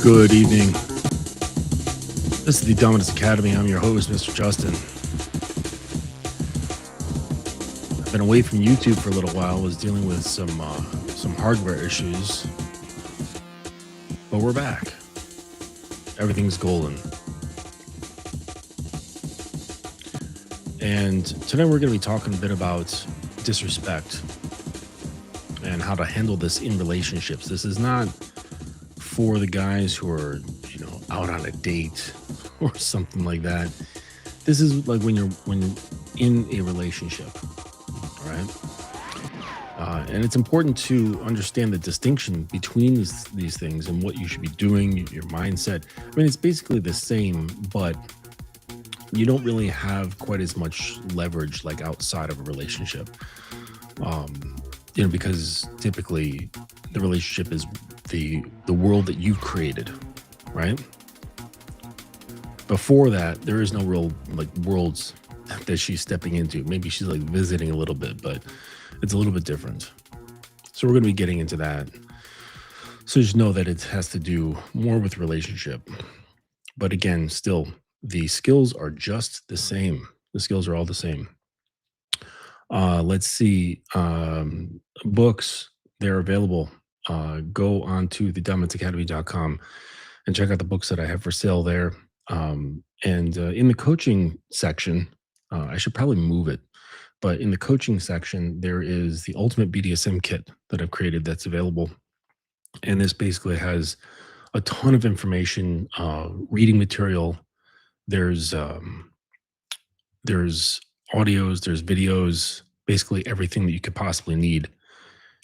Good evening. This is the Dominance Academy. I'm your host, Mr. Justin. I've been away from YouTube for a little while. I was dealing with some hardware issues, but we're back. Everything's golden. And tonight we're going to be talking a bit about disrespect and how to handle this in relationships. This is not for the guys who are, out on a date or something like that. This is like when you're in a relationship, all right? And it's important to understand the distinction between these things and what you should be doing, your mindset. I mean, it's basically the same, but you don't really have quite as much leverage like outside of a relationship, because typically the relationship is the world that you've created, right? Before that, there is no real worlds that she's stepping into. Maybe she's visiting a little bit, but it's a little bit different. So we're going to be getting into that. So just know that it has to do more with relationship. But again, still, the skills are just the same. The skills are all the same. Let's see. Books, they're available. Go on to thedominanceacademy.com and check out the books that I have for sale there. And in the coaching section, I should probably move it, but in the coaching section, there is the ultimate BDSM kit that I've created that's available. And this basically has a ton of information, reading material. There's audios, there's videos, basically everything that you could possibly need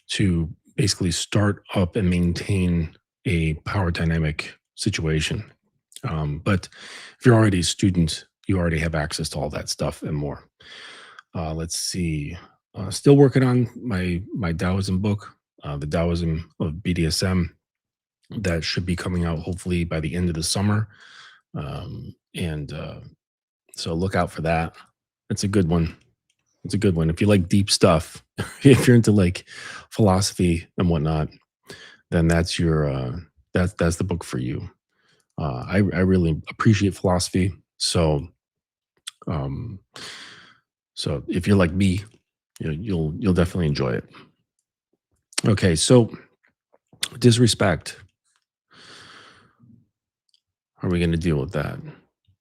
to basically start up and maintain a power dynamic situation. But if you're already a student, you already have access to all that stuff and more. Let's see. Still working on my Taoism book, the Taoism of BDSM. That should be coming out hopefully by the end of the summer. So look out for that. It's a good one. It's a good one. If you like deep stuff, if you're into philosophy and whatnot, then that's that's the book for you. I really appreciate philosophy. So if you're like me, you'll definitely enjoy it. Okay. So disrespect. How are we going to deal with that?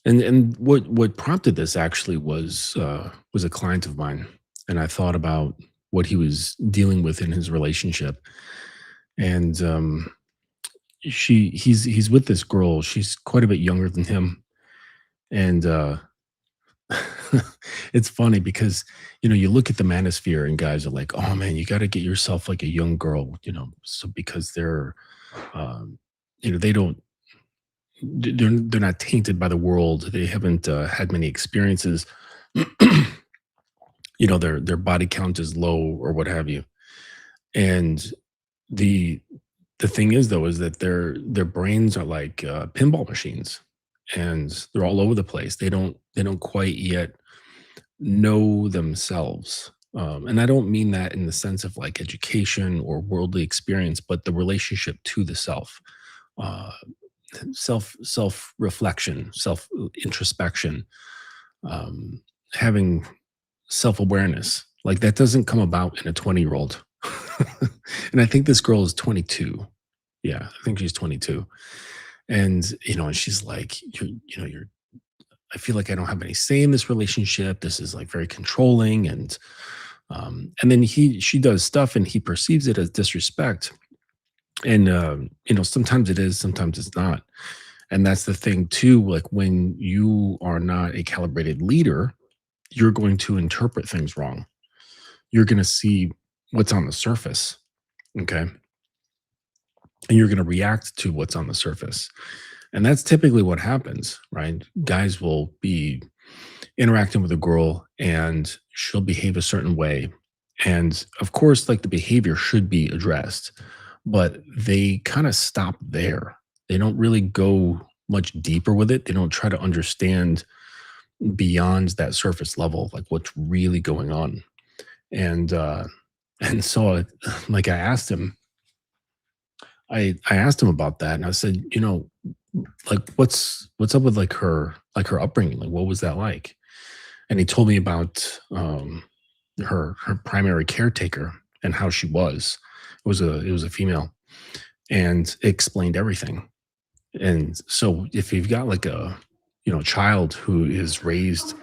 And what prompted this actually was a client of mine, and I thought about what he was dealing with in his relationship, and he's with this girl. She's quite a bit younger than him, and it's funny because you look at the manosphere and guys are like, oh man, you got to get yourself a young girl, so because they're they're not tainted by the world. They haven't had many experiences. Their body count is low or what have you. And the thing is though, is that their brains are like pinball machines, and they're all over the place. They don't quite yet know themselves. And I don't mean that in the sense of education or worldly experience, but the relationship to the self. Self reflection, self introspection, having self awareness, that doesn't come about in a 20-year-old. And I think this girl is 22. Yeah, I think she's 22. And and she's like, you're. I feel like I don't have any say in this relationship. This is very controlling, and then she does stuff, and he perceives it as disrespect. And, sometimes it is, sometimes it's not. And that's the thing too, when you are not a calibrated leader, you're going to interpret things wrong. You're going to see what's on the surface. Okay. And you're going to react to what's on the surface. And that's typically what happens, right? Guys will be interacting with a girl and she'll behave a certain way. And of course, the behavior should be addressed. but they kind of stop there. They don't really go much deeper with it. They don't try to understand beyond that surface level, like what's really going on. And and so like I asked him about that, and I said, like what's up with like her upbringing? Like what was that like? And he told me about her primary caretaker and how she was. It was a female, and it explained everything. And so if you've got like a child who's raised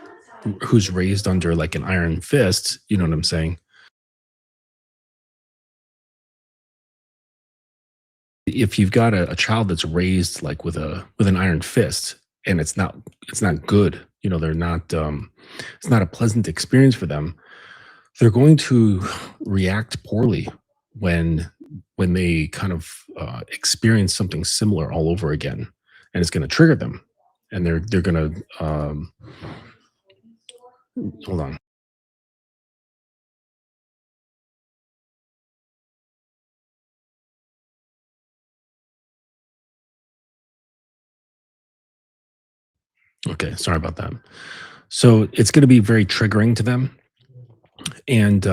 under like an iron fist, you know what I'm saying? If you've got a child that's raised like with an iron fist and it's not good, they're not it's not a pleasant experience for them. They're going to react poorly when when they kind of experience something similar all over again, and it's going to trigger them, and they're going to hold on. Okay, sorry about that. So it's going to be very triggering to them, and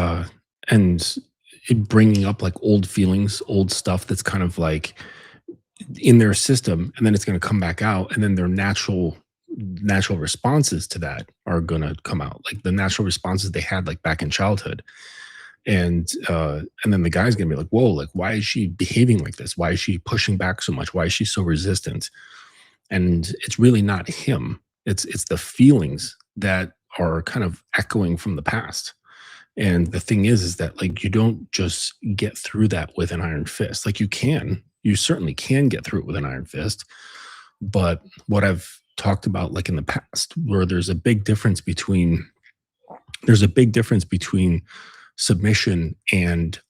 it bringing up like old feelings, old stuff that's kind of like in their system, and then it's going to come back out, and then their natural responses to that are going to come out, like the natural responses they had like back in childhood. And then the guy's going to be like, whoa, like why is she behaving like this? Why is she pushing back so much? Why is she so resistant? And it's really not him. It's the feelings that are kind of echoing from the past. And the thing is that like you don't just get through that with an iron fist. Like you certainly can get through it with an iron fist. But what I've talked about like in the past, where there's a big difference between submission and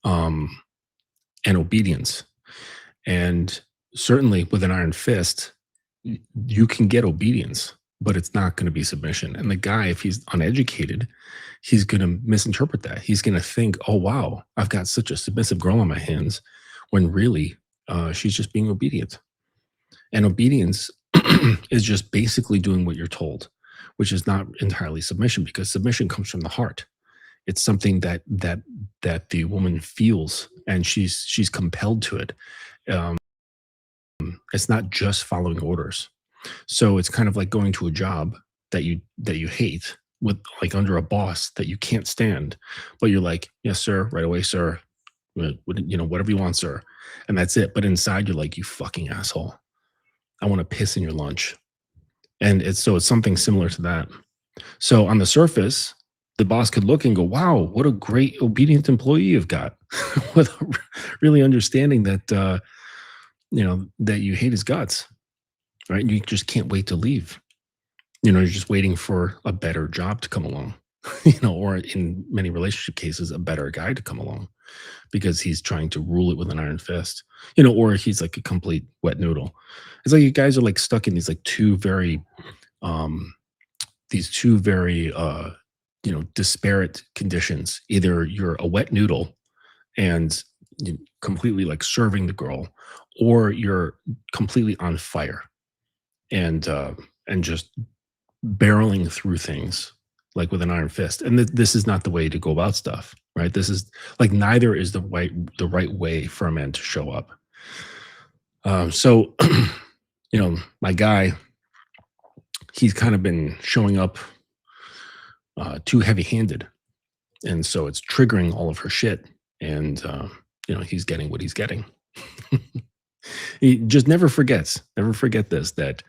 obedience. And certainly with an iron fist, you can get obedience, but it's not going to be submission. And the guy, if he's uneducated, he's going to misinterpret that. He's going to think, oh, wow, I've got such a submissive girl on my hands, when really she's just being obedient. And obedience is just basically doing what you're told, which is not entirely submission, because submission comes from the heart. It's something that the woman feels, and she's compelled to it. Um, it's not just following orders. So it's kind of like going to a job that you hate, with like under a boss that you can't stand, but you're like, yes, sir, right away, sir. Whatever you want, sir. And that's it. But inside you're like, you fucking asshole. I want to piss in your lunch. And it's something similar to that. So on the surface, the boss could look and go, wow, what a great obedient employee you've got, with really understanding that you hate his guts, right? You just can't wait to leave. You're just waiting for a better job to come along, or in many relationship cases, a better guy to come along, because he's trying to rule it with an iron fist, or he's like a complete wet noodle. It's like you guys are like stuck in um, these two very, disparate conditions. Either you're a wet noodle and completely like serving the girl, or you're completely on fire and just barreling through things like with an iron fist. And this is not the way to go about stuff, right? This is like neither is the right way for a man to show up. So my guy, he's kind of been showing up too heavy-handed, and so it's triggering all of her shit. And he's getting what he's getting. He just never forget this, that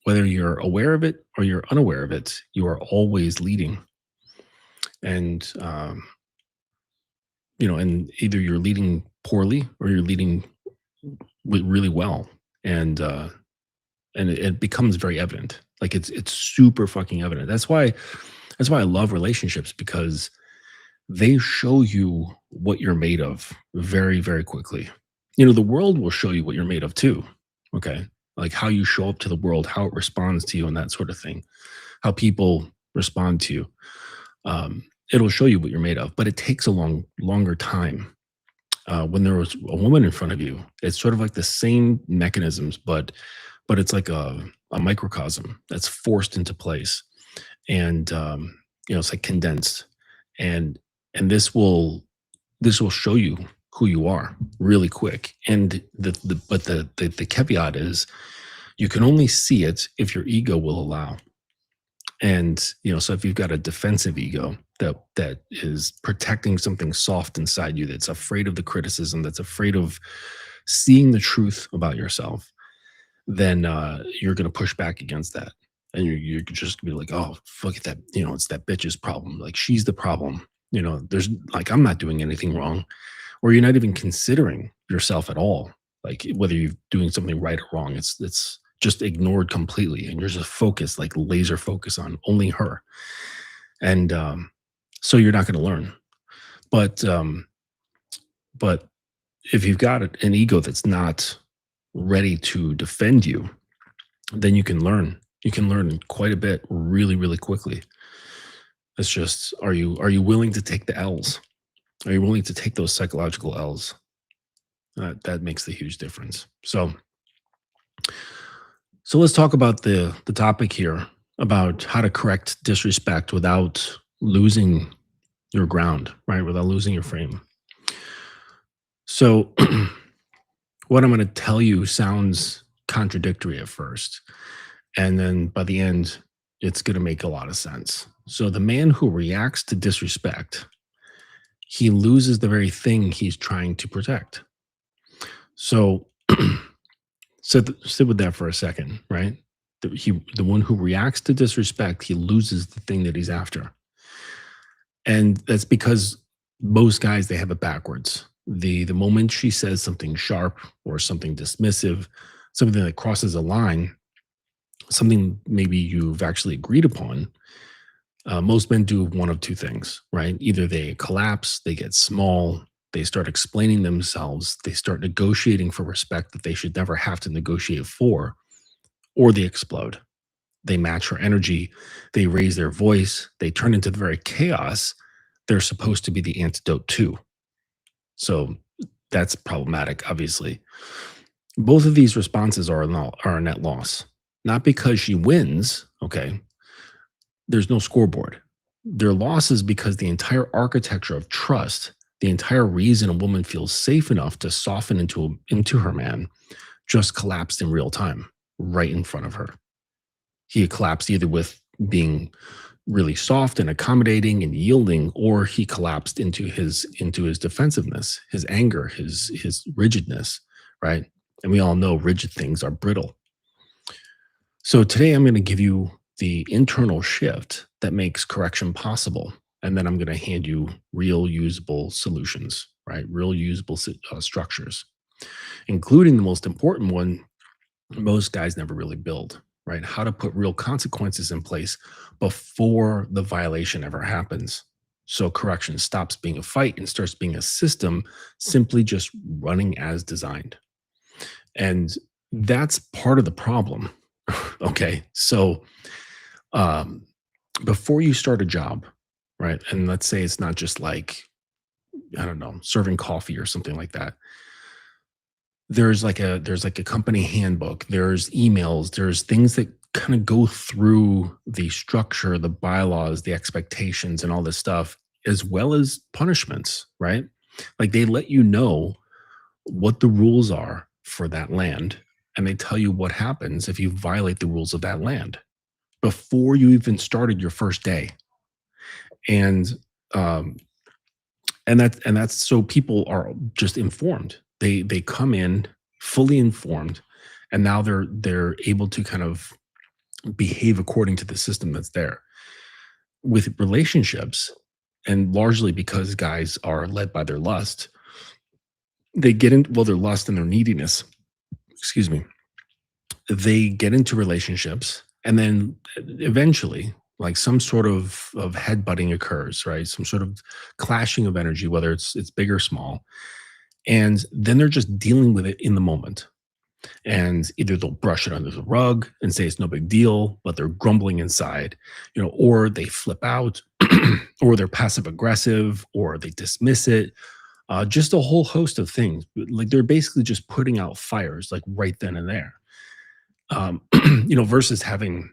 whether you're aware of it or you're unaware of it, you are always leading. And and either you're leading poorly or you're leading really well. And it becomes very evident. Like it's super fucking evident. That's why I love relationships, because they show you what you're made of very, very quickly. The world will show you what you're made of too. Okay. Like how you show up to the world, how it responds to you, and that sort of thing, how people respond to you. It'll show you what you're made of, but it takes a longer time. when there was a woman in front of you. It's sort of like the same mechanisms, but it's like a microcosm that's forced into place, and it's like condensed, and this will show you who you are really quick. And the caveat is you can only see it if your ego will allow. And so if you've got a defensive ego that is protecting something soft inside you, that's afraid of the criticism, that's afraid of seeing the truth about yourself, then you're going to push back against that. And you're just gonna be like, oh, fuck that. It's that bitch's problem. Like, she's the problem. There's like, I'm not doing anything wrong. Or you're not even considering yourself at all. Like, whether you're doing something right or wrong, it's just ignored completely. And you're just focused, like laser focus on only her. And so you're not going to learn. But but if you've got an ego that's not ready to defend you, then you can learn. You can learn quite a bit really, really quickly. It's just, are you willing to take the L's? Are you willing to take those psychological L's? That makes the huge difference. So let's talk about the topic here about how to correct disrespect without losing your ground, right? Without losing your frame. So what I'm going to tell you sounds contradictory at first, and then by the end, it's going to make a lot of sense. So the man who reacts to disrespect, he loses the very thing he's trying to protect. So sit with that for a second, right? The one who reacts to disrespect, he loses the thing that he's after. And that's because most guys, they have it backwards. The moment she says something sharp or something dismissive, something that crosses a line, something maybe you've actually agreed upon, most men do one of two things, right? Either they collapse, they get small, they start explaining themselves, they start negotiating for respect that they should never have to negotiate for, or they explode. They match her energy, they raise their voice, they turn into the very chaos they're supposed to be the antidote to. So that's problematic, obviously. Both of these responses are a net loss. Not because she wins, okay? There's no scoreboard. Their loss is because the entire architecture of trust, the entire reason a woman feels safe enough to soften into her man, just collapsed in real time, right in front of her. He collapsed either with being really soft and accommodating and yielding, or he collapsed into his defensiveness, his anger, his rigidness, right? And we all know rigid things are brittle. So today I'm going to give you the internal shift that makes correction possible. And then I'm going to hand you real usable solutions, right? Real usable structures, including the most important one most guys never really build, right? How to put real consequences in place before the violation ever happens. So correction stops being a fight and starts being a system, simply just running as designed. And that's part of the problem. Okay. So before you start a job, right? And let's say it's not just like, I don't know, serving coffee or something like that. There's like a company handbook, there's emails, there's things that kind of go through the structure, the bylaws, the expectations, and all this stuff, as well as punishments, right? Like, they let you know what the rules are for that land, and they tell you what happens if you violate the rules of that land before you even started your first day. And that's so people are just informed. They come in fully informed, and now they're able to kind of behave according to the system that's there. With relationships, and largely because guys are led by their lust, they get in, well, their lust and their neediness, excuse me, they get into relationships, and then eventually, like, some sort of headbutting occurs, right? Some sort of clashing of energy, whether it's big or small. And then they're just dealing with it in the moment. And either they'll brush it under the rug and say it's no big deal, but they're grumbling inside, or they flip out, or they're passive aggressive, or they dismiss it. just a whole host of things. Like they're basically just putting out fires like right then and there. Versus having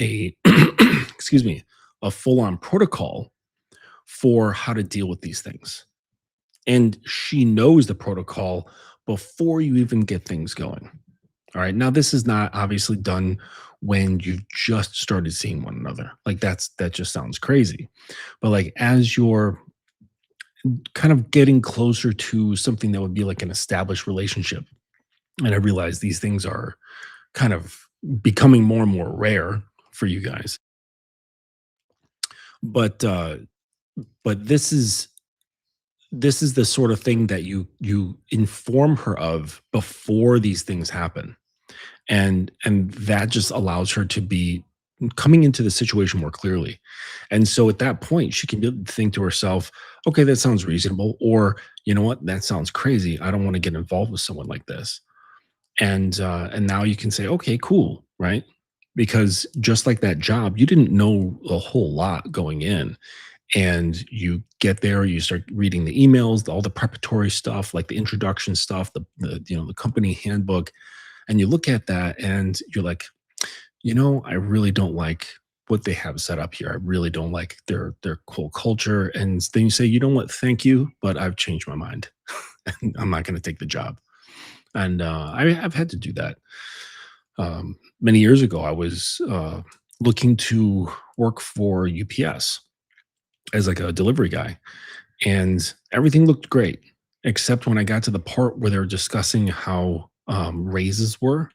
a excuse me, a full-on protocol for how to deal with these things. And she knows the protocol before you even get things going. All right. Now, this is not obviously done when you've just started seeing one another. Like that just sounds crazy. But like as you're kind of getting closer to something that would be like an established relationship, and I realize these things are kind of becoming more and more rare for you guys. But this is the sort of thing that you inform her of before these things happen, and that just allows her to be coming into the situation more clearly. And so at that point she can think to herself, okay, that sounds reasonable, or you know what, that sounds crazy, I don't want to get involved with someone like this. And now you can say, okay, cool, right? Because just like that job, you didn't know a whole lot going in, and you get there, you start reading the emails, all the preparatory stuff, like the introduction stuff, the company handbook, and you look at that and you're like, I really don't like what they have set up here. I really don't like their whole culture. And then you say, you know what, thank you, but I've changed my mind. I'm not going to take the job. And I've had to do that. Many years ago, I was looking to work for UPS as like a delivery guy, and everything looked great, except when I got to the part where they were discussing how raises were,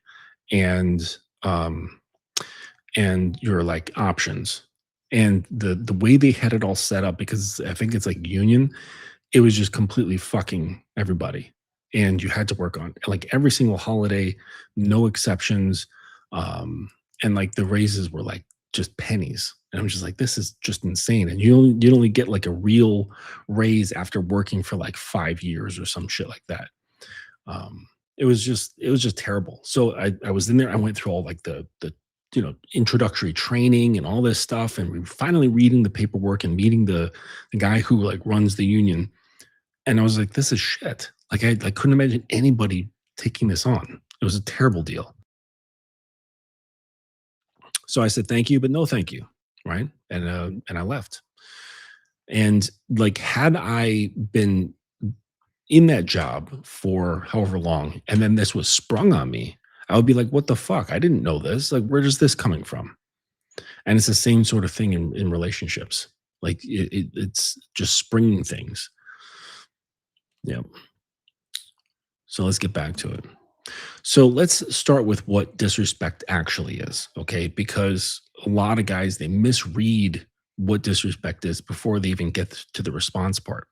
and um, and your like options, and the way they had it all set up, because I think it's like union, it was just completely fucking everybody. And you had to work on like every single holiday, no exceptions. And like the raises were like just pennies. And I'm just like, this is just insane. And you only get like a real raise after working for like 5 years or some shit like that. It was just terrible. So I was in there, I went through all like the introductory training and all this stuff. And we were finally reading the paperwork and meeting the guy who like runs the union, and I was like, "This is shit." Like, I couldn't imagine anybody taking this on. It was a terrible deal. So I said, "Thank you, but no thank you." Right? And I left. And, like, had I been in that job for however long, and then this was sprung on me, I would be like, "What the fuck? I didn't know this. Like, where is this coming from?" And it's the same sort of thing in relationships. Like, it's just springing things. Yeah. So let's get back to it. So let's start with what disrespect actually is, okay? Because a lot of guys, they misread what disrespect is before they even get to the response part.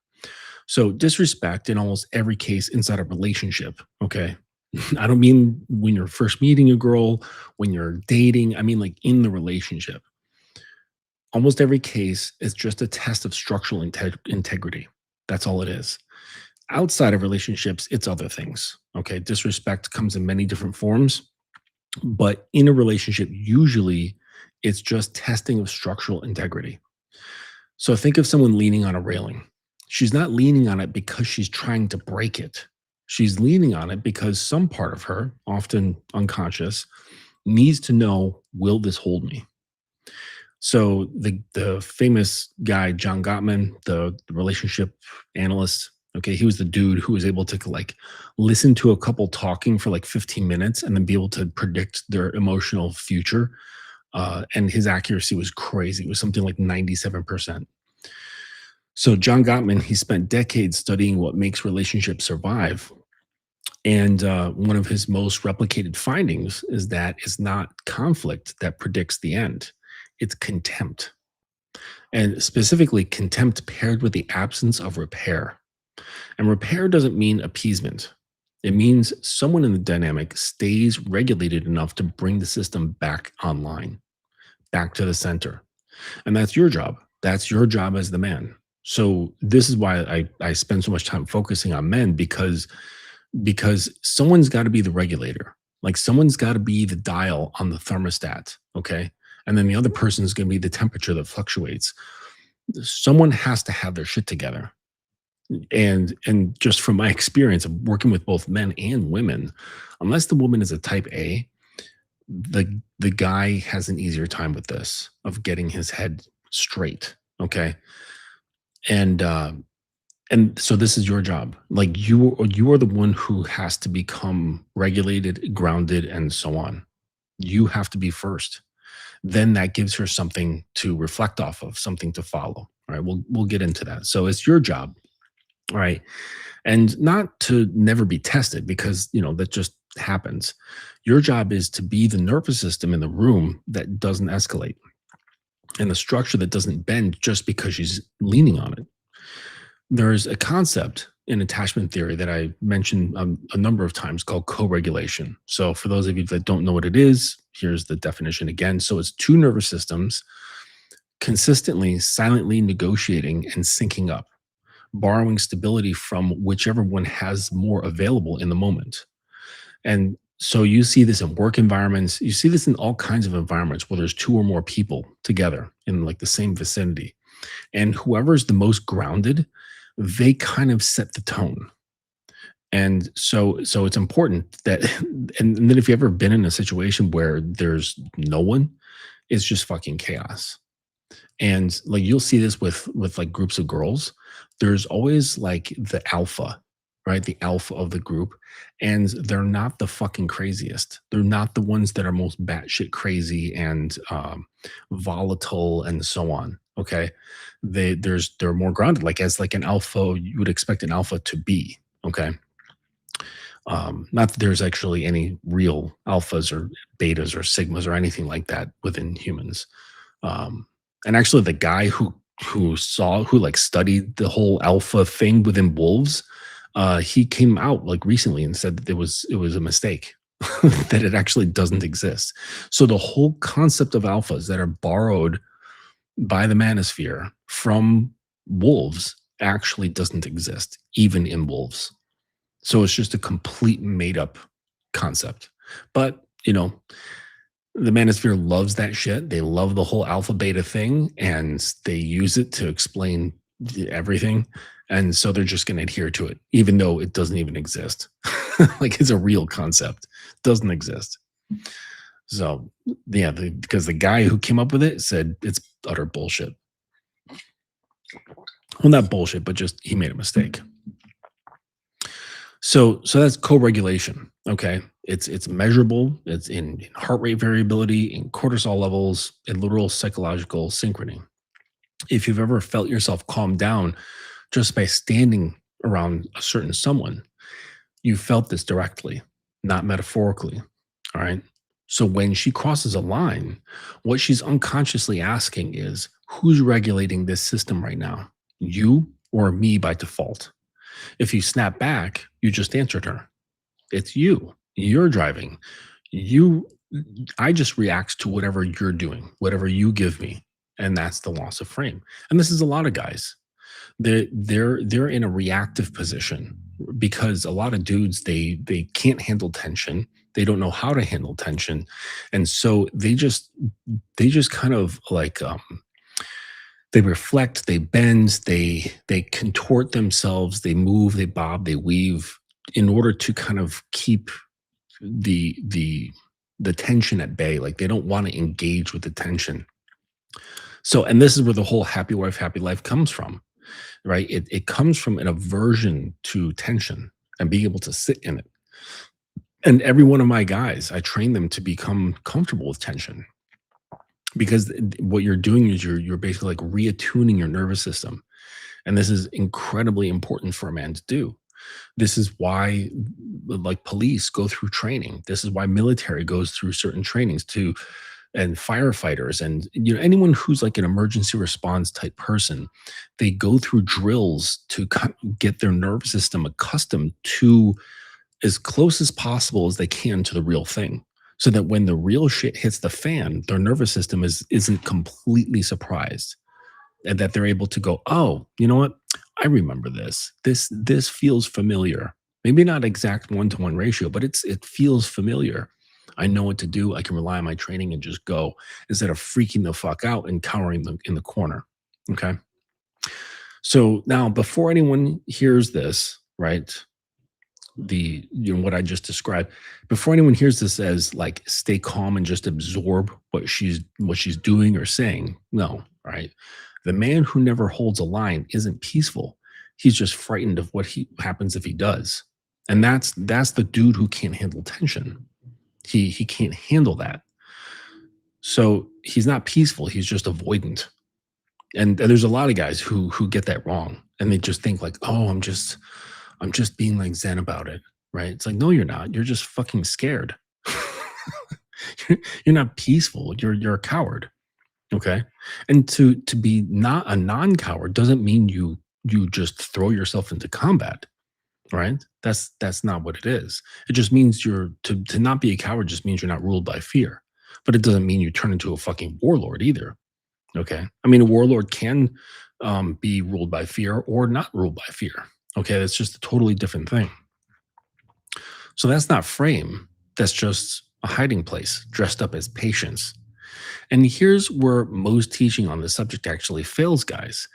So disrespect in almost every case inside a relationship, okay? I don't mean when you're first meeting a girl, when you're dating, I mean like in the relationship. Almost every case is just a test of structural integrity. That's all it is. Outside of relationships, it's other things. Okay. Disrespect comes in many different forms, but in a relationship, usually it's just testing of structural integrity. So think of someone leaning on a railing. She's not leaning on it because she's trying to break it. She's leaning on it because some part of her, often unconscious, needs to know, will this hold me? So the famous guy John Gottman, the relationship analyst, okay, he was the dude who was able to like listen to a couple talking for like 15 minutes and then be able to predict their emotional future. And his accuracy was crazy. It was something like 97%. So John Gottman, he spent decades studying what makes relationships survive. And one of his most replicated findings is that it's not conflict that predicts the end, it's contempt. And specifically, contempt paired with the absence of repair. And repair doesn't mean appeasement. It means someone in the dynamic stays regulated enough to bring the system back online, back to the center. And that's your job. That's your job as the man. So this is why I spend so much time focusing on men, because someone's got to be the regulator. Like someone's got to be the dial on the thermostat. Okay. And then the other person is going to be the temperature that fluctuates. Someone has to have their shit together. And just from my experience of working with both men and women, unless the woman is a type A, the guy has an easier time with this of getting his head straight. Okay. And and so this is your job. Like you are the one who has to become regulated, grounded, and so on. You have to be first. Then that gives her something to reflect off of, something to follow. All right. We'll get into that. So it's your job. All right. And not to never be tested, because that just happens. Your job is to be the nervous system in the room that doesn't escalate, and the structure that doesn't bend just because she's leaning on it. There's a concept in attachment theory that I mentioned a number of times called co-regulation. So for those of you that don't know what it is, here's the definition again. So it's two nervous systems consistently, silently negotiating and syncing up, borrowing stability from whichever one has more available in the moment. And so you see this in work environments, you see this in all kinds of environments where there's two or more people together in like the same vicinity. And whoever's the most grounded, they kind of set the tone. And so it's important that and then if you've ever been in a situation where there's no one, it's just fucking chaos. And like you'll see this with like groups of girls. There's always like the alpha, right? The alpha of the group. And they're not the fucking craziest. They're not the ones that are most batshit crazy and volatile and so on. Okay. They're more grounded, like as like an alpha, you would expect an alpha to be. Okay. Not that there's actually any real alphas or betas or sigmas or anything like that within humans. Um, and actually, the guy who like studied the whole alpha thing within wolves, he came out like recently and said that it was a mistake, that it actually doesn't exist. So the whole concept of alphas that are borrowed by the manosphere from wolves actually doesn't exist, even in wolves. So it's just a complete made up concept. But, the manosphere loves that shit. They love the whole alpha beta thing, and they use it to explain everything. And so they're just going to adhere to it, even though it doesn't even exist. Like it's a real concept, doesn't exist. So yeah, because the guy who came up with it said it's utter bullshit. Well, not bullshit, but just he made a mistake. So that's co-regulation. Okay. It's measurable. It's in heart rate variability, in cortisol levels, in literal psychological synchrony. If you've ever felt yourself calm down just by standing around a certain someone, you felt this directly, not metaphorically. All right. So when she crosses a line, what she's unconsciously asking is, who's regulating this system right now? You or me by default? If you snap back, you just answered her. It's you. You're driving. I just react to whatever you're doing, whatever you give me. And that's the loss of frame. And this is a lot of guys. They're in a reactive position because a lot of dudes, they can't handle tension. They don't know how to handle tension. And so they just kind of like they reflect, they bend, they contort themselves, they move, they bob, they weave in order to kind of keep the tension at bay. Like they don't want to engage with the tension. So, and this is where the whole happy wife, happy life comes from, right? It comes from an aversion to tension and being able to sit in it. And every one of my guys, I train them to become comfortable with tension, because what you're doing is you're basically like reattuning your nervous system. And this is incredibly important for a man to do. This is why like police go through training. This is why military goes through certain trainings too, and firefighters, and anyone who's like an emergency response type person, they go through drills to get their nervous system accustomed to as close as possible as they can to the real thing, so that when the real shit hits the fan, their nervous system isn't completely surprised, and that they're able to go, oh, you know what? I remember this. This feels familiar. Maybe not exact 1-to-1 ratio, but it feels familiar. I know what to do. I can rely on my training and just go, instead of freaking the fuck out and cowering them in the corner. Okay. So now, before anyone hears this, right? What I just described, before anyone hears this as like stay calm and just absorb what she's doing or saying, no, right? The man who never holds a line isn't peaceful. He's just frightened of what he happens if he does. And that's the dude who can't handle tension. He can't handle that. So he's not peaceful, he's just avoidant. And there's a lot of guys who get that wrong, and they just think like, "Oh, I'm just being like zen about it." Right? It's like, "No, you're not. You're just fucking scared." You're not peaceful. You're a coward, okay? And to be not a non-coward doesn't mean you just throw yourself into combat, right? That's not what it is. It just means to not be a coward just means you're not ruled by fear. But it doesn't mean you turn into a fucking warlord either. Okay. I mean, a warlord can be ruled by fear or not ruled by fear. Okay. That's just a totally different thing. So that's not frame. That's just a hiding place dressed up as patience. And here's where most teaching on the subject actually fails, guys.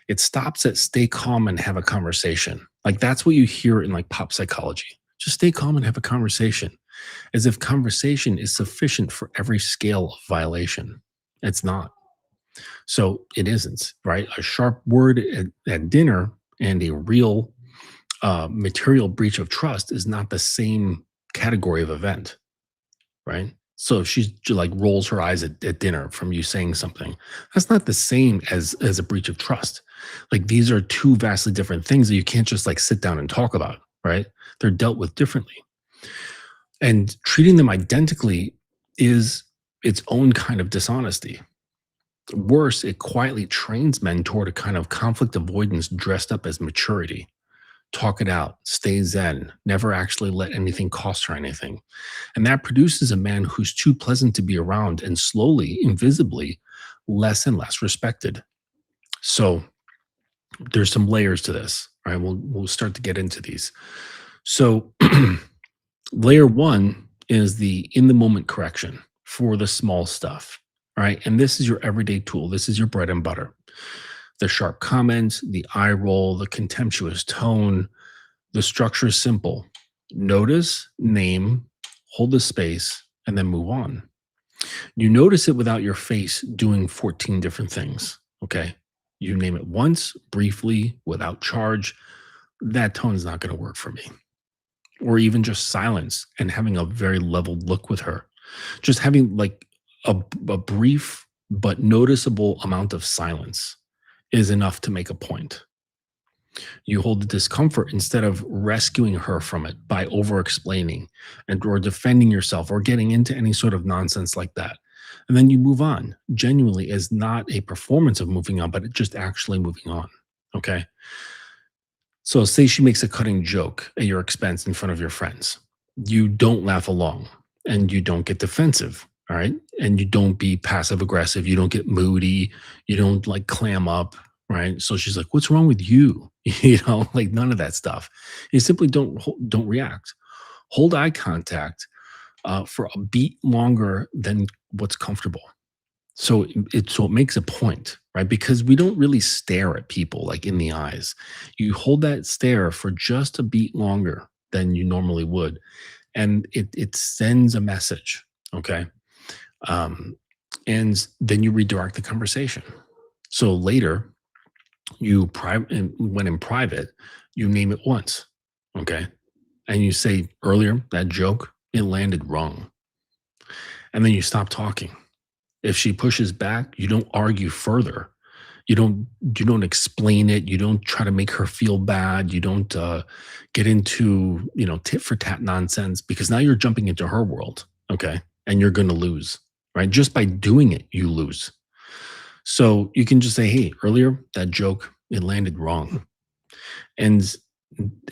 It stops at stay calm and have a conversation. Like that's what you hear in like pop psychology. Just stay calm and have a conversation, as if conversation is sufficient for every scale of violation. It's not. So it isn't, right? A sharp word at dinner and a real material breach of trust is not the same category of event, right? So if like rolls her eyes at dinner from you saying something, that's not the same as a breach of trust. Like these are two vastly different things that you can't just like sit down and talk about, right? They're dealt with differently. And treating them identically is its own kind of dishonesty. Worse, it quietly trains men toward a kind of conflict avoidance dressed up as maturity. Talk it out, stay zen, never actually let anything cost her anything. And that produces a man who's too pleasant to be around and slowly, invisibly, less and less respected. So there's some layers to this. Right? We'll start to get into these. So layer one is the in the moment correction for the small stuff. All right. And this is your everyday tool. This is your bread and butter. The sharp comments, the eye roll, the contemptuous tone. The structure is simple: notice, name, hold the space, and then move on. You notice it without your face doing 14 different things. Okay. You name it once, briefly, without charge. That tone is not going to work for me. Or even just silence and having a very leveled look with her. Just having like a brief but noticeable amount of silence is enough to make a point. You hold the discomfort instead of rescuing her from it by over explaining and or defending yourself or getting into any sort of nonsense like that. And then you move on, genuinely, as not a performance of moving on, but just actually moving on. Okay. So say she makes a cutting joke at your expense in front of your friends. You don't laugh along and you don't get defensive. All right. And you don't be passive aggressive. You don't get moody. You don't like clam up. Right. So she's like, what's wrong with you? Like none of that stuff. You simply don't react. Hold eye contact for a beat longer than what's comfortable. So it makes a point, right? Because we don't really stare at people like in the eyes. You hold that stare for just a beat longer than you normally would, and it sends a message. Okay, and then you redirect the conversation. So later, when in private, you name it once. Okay, and you say earlier that joke it landed wrong, and then you stop talking. If she pushes back, you don't argue further. You don't explain it. You don't try to make her feel bad. You don't get into tit for tat nonsense, because now you're jumping into her world, okay? And you're going to lose, right? Just by doing it, you lose. So you can just say, "Hey, earlier that joke it landed wrong," and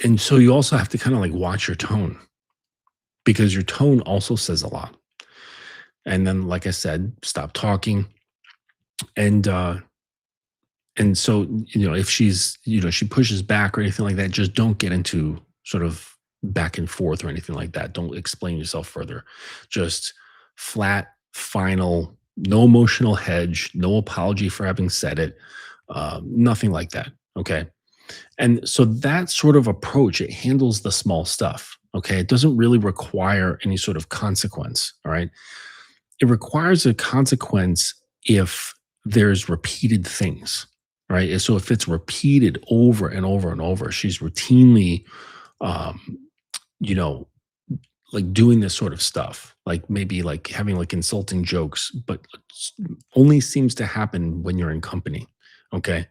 and so you also have to kind of like watch your tone, because your tone also says a lot. And then, like I said, stop talking. And so, if she pushes back or anything like that, just don't get into sort of back and forth or anything like that. Don't explain yourself further. Just flat, final, no emotional hedge, no apology for having said it, nothing like that. Okay. And so that sort of approach, it handles the small stuff. Okay. It doesn't really require any sort of consequence. All right. It requires a consequence if there's repeated things. Right. And so if it's repeated over and over and over, she's routinely, um, you know, like doing this sort of stuff, like maybe like having like insulting jokes, but only seems to happen when you're in company. Okay.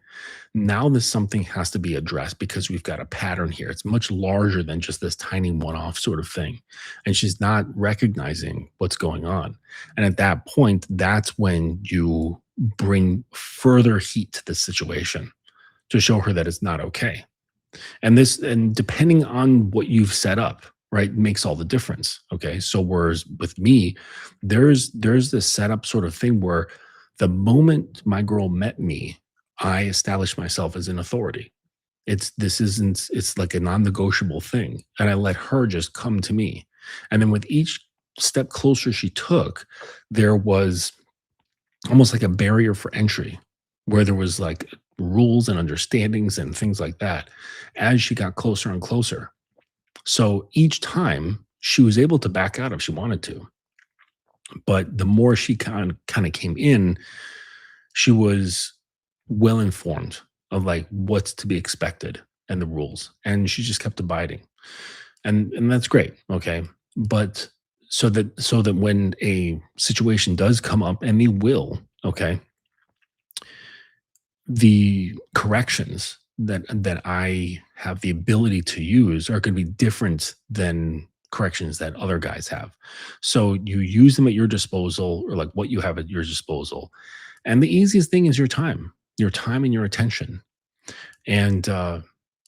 Now this something has to be addressed because we've got a pattern here. It's much larger than just this tiny one-off sort of thing. And she's not recognizing what's going on. And at that point, that's when you bring further heat to the situation to show her that it's not okay. And depending on what you've set up, right, makes all the difference. Okay. So whereas with me, there's this setup sort of thing where the moment my girl met me, I established myself as an authority. It's like a non-negotiable thing. And I let her just come to me. And then with each step closer she took, there was almost like a barrier for entry where there was like rules and understandings and things like that as she got closer and closer. So each time she was able to back out if she wanted to. But the more she kind of came in, she was well informed of like what's to be expected and the rules. And she just kept abiding. And that's great. Okay. But so that when a situation does come up, and they will, okay, the corrections that I have the ability to use are going to be different than corrections that other guys have. So you use them at your disposal, or like what you have at your disposal. And the easiest thing is your time and your attention. And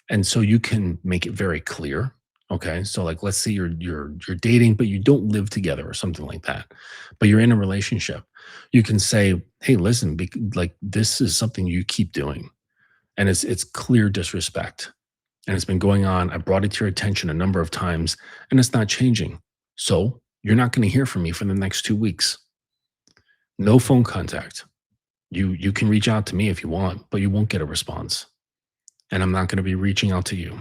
and so you can make it very clear. Okay. So like let's say you're dating, but you don't live together or something like that, but you're in a relationship. You can say, hey, listen, like this is something you keep doing. And it's clear disrespect. And it's been going on. I brought it to your attention a number of times, and it's not changing. So you're not going to hear from me for the next 2 weeks. No phone contact. You can reach out to me if you want, but you won't get a response. And I'm not going to be reaching out to you.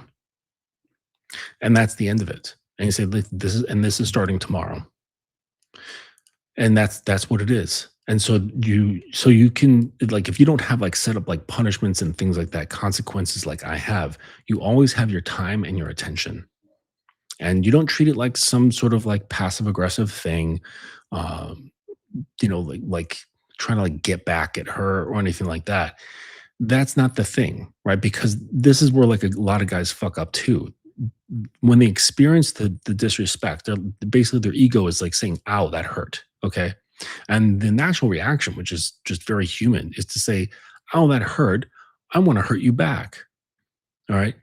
And that's the end of it. And you say, "Look, this is starting tomorrow." And that's what it is. And so you can, like, if you don't have like set up like punishments and things like that, consequences like I have, you always have your time and your attention. And you don't treat it like some sort of like passive aggressive thing, um, like trying to like get back at her or anything like that. That's not the thing, right? Because this is where like a lot of guys fuck up too. When they experience the disrespect, basically their ego is like saying, "Ow, that hurt." Okay. And the natural reaction, which is just very human, is to say, "Oh, that hurt. I want to hurt you back." All right.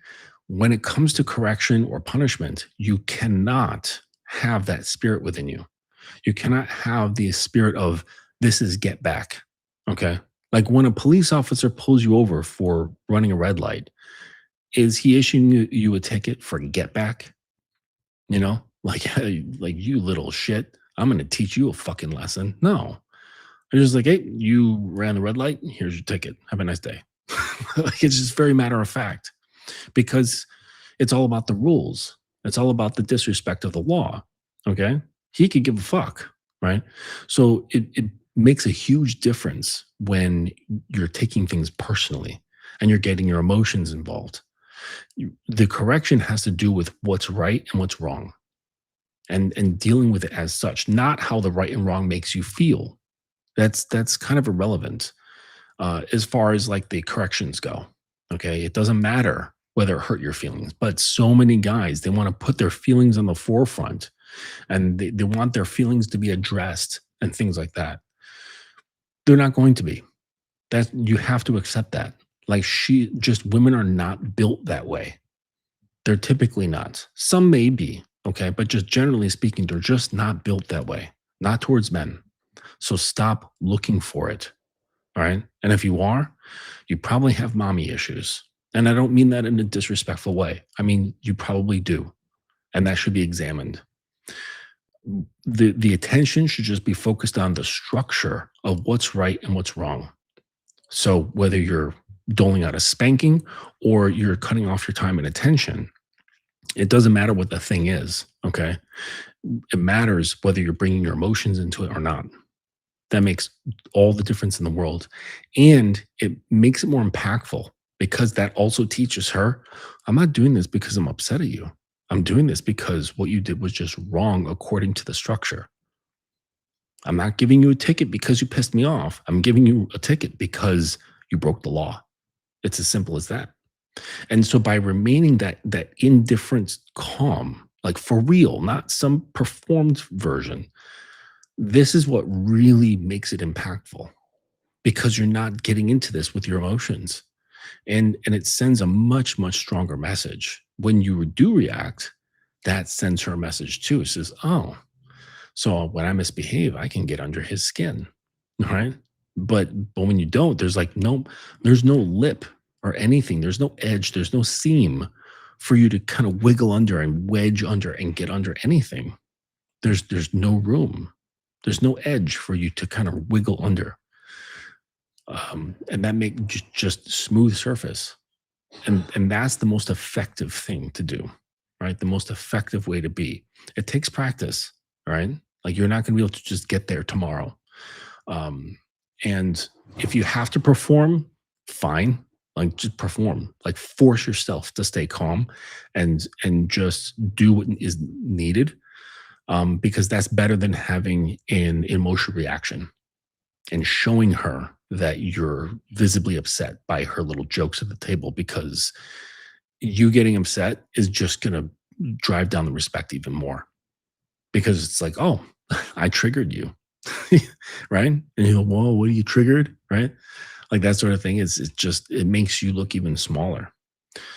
When it comes to correction or punishment, you cannot have that spirit within you. You cannot have the spirit of this is get back. Okay. Like when a police officer pulls you over for running a red light, is he issuing you a ticket for get back? You know, like, hey, like you little shit. I'm going to teach you a fucking lesson. No, they're just like, hey, you ran the red light. Here's your ticket. Have a nice day. Like, it's just very matter of fact because it's all about the rules. It's all about the disrespect of the law. Okay. He could give a fuck. Right. So it makes a huge difference when you're taking things personally and you're getting your emotions involved. The correction has to do with what's right and what's wrong and dealing with it as such, not how the right and wrong makes you feel. That's kind of irrelevant as far as like the corrections go. Okay, it doesn't matter whether it hurt your feelings, but so many guys, they want to put their feelings on the forefront and they want their feelings to be addressed and things like that. They're not going to be. That you have to accept that. Like women are not built that way. They're typically not. Some may be, okay, but just generally speaking, they're just not built that way, not towards men. So stop looking for it. All right. And if you are, you probably have mommy issues. And I don't mean that in a disrespectful way. I mean, you probably do. And that should be examined. The attention should just be focused on the structure of what's right and what's wrong. So whether you're doling out a spanking or you're cutting off your time and attention, it doesn't matter what the thing is. Okay. It matters whether you're bringing your emotions into it or not. That makes all the difference in the world. And it makes it more impactful because that also teaches her, I'm not doing this because I'm upset at you. I'm doing this because what you did was just wrong according to the structure. I'm not giving you a ticket because you pissed me off. I'm giving you a ticket because you broke the law. It's as simple as that. And so by remaining that indifferent calm, like for real, not some performed version, this is what really makes it impactful because you're not getting into this with your emotions. And it sends a much stronger message. When you do react, that sends her a message too. It says, oh, so when I misbehave, I can get under his skin. Right. But when you don't, there's no lip or anything. There's no edge. There's no seam for you to kind of wiggle under and wedge under and get under anything. There's no room. There's no edge for you to kind of wiggle under. And that make just smooth surface. And that's the most effective thing to do, right? The most effective way to be. It takes practice, right? Like you're not going to be able to just get there tomorrow. And if you have to perform, fine. Like just perform. Like force yourself to stay calm and just do what is needed. Because that's better than having an emotional reaction and showing her that you're visibly upset by her little jokes at the table because you getting upset is just going to drive down the respect even more because it's like, oh, I triggered you. Right. And you go, whoa, what are you triggered? Right. Like that sort of thing it makes you look even smaller.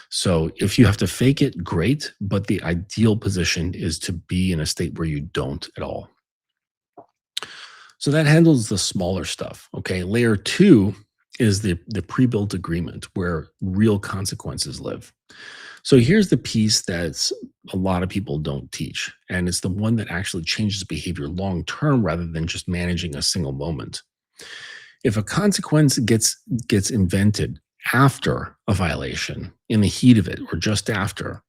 So if you have to fake it, great. But the ideal position is to be in a state where you don't at all. So that handles the smaller stuff. Okay. Layer two is the pre-built agreement where real consequences live. So here's the piece that a lot of people don't teach. And it's the one that actually changes behavior long term rather than just managing a single moment. If a consequence gets invented after a violation, in the heat of it, or just after,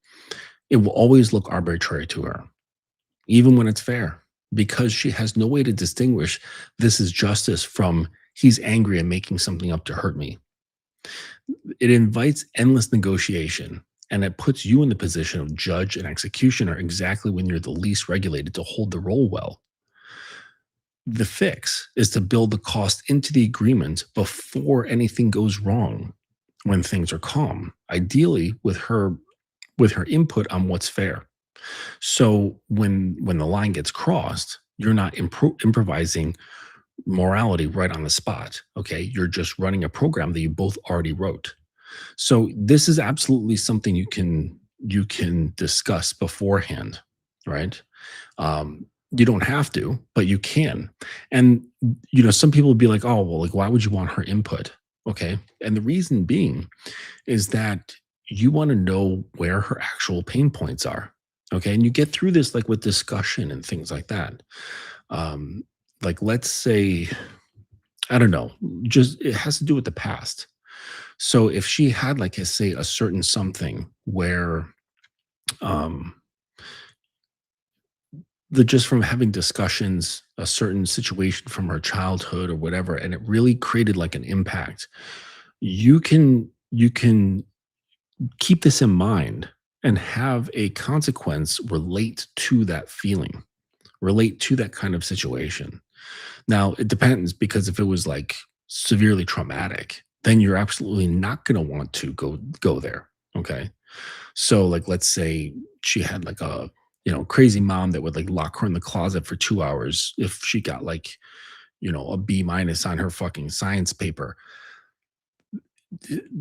it will always look arbitrary to her, even when it's fair, because she has no way to distinguish this is justice from he's angry and making something up to hurt me. It invites endless negotiation, and it puts you in the position of judge and executioner exactly when you're the least regulated to hold the role well. The fix is to build the cost into the agreement before anything goes wrong when things are calm, ideally with her input on what's fair. So when the line gets crossed, you're not improvising morality right on the spot. Okay, you're just running a program that you both already wrote. So this is absolutely something you can discuss beforehand, right? You don't have to, but you can. And some people would be like, "Oh, well, like why would you want her input?" Okay, and the reason being is that you want to know where her actual pain points are. Okay, and you get through this like with discussion and things like that. Like let's say, I don't know, just it has to do with the past. So if she had like say a certain something where um the just from having discussions, a certain situation from her childhood or whatever, and it really created like an impact, you can keep this in mind and have a consequence relate to that feeling, relate to that kind of situation. Now, it depends because if it was like severely traumatic, then you're absolutely not going to want to go there. Okay. So like let's say she had like a crazy mom that would like lock her in the closet for 2 hours if she got like a B minus on her fucking science paper.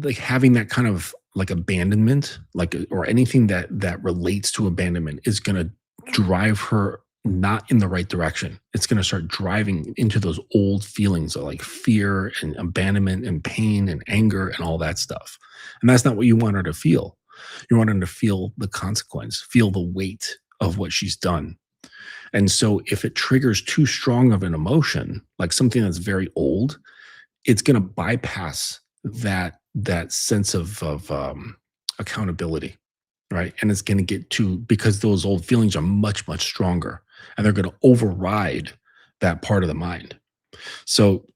Like having that kind of like abandonment, like or anything that relates to abandonment is going to drive her not in the right direction. It's going to start driving into those old feelings of like fear and abandonment and pain and anger and all that stuff. And that's not what you want her to feel. You want her to feel the consequence, feel the weight of what she's done. And so if it triggers too strong of an emotion, like something that's very old, it's going to bypass that sense of accountability, right? And it's going to get to, because those old feelings are much, much stronger, and they're going to override that part of the mind. So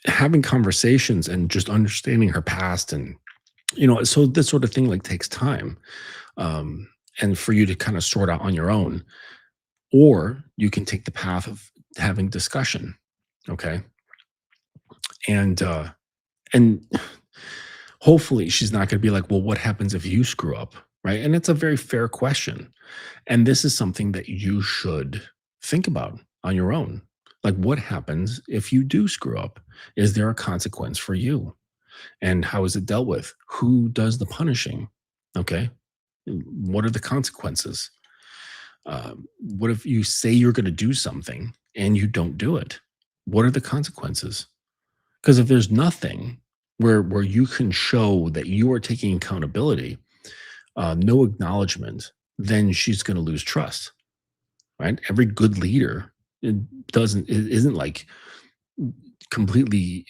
having conversations and just understanding her past, and so this sort of thing like takes time, um, and for you to kind of sort out on your own, or you can take the path of having discussion. Okay. And hopefully she's not going to be like, well, what happens if you screw up? Right. And it's a very fair question. And this is something that you should think about on your own. Like, what happens if you do screw up? Is there a consequence for you? And how is it dealt with? Who does the punishing? Okay. What are the consequences? What if you say you're going to do something and you don't do it? What are the consequences? Because if there's nothing where you can show that you are taking accountability, no acknowledgement, then she's going to lose trust. Right? Every good leader isn't like completely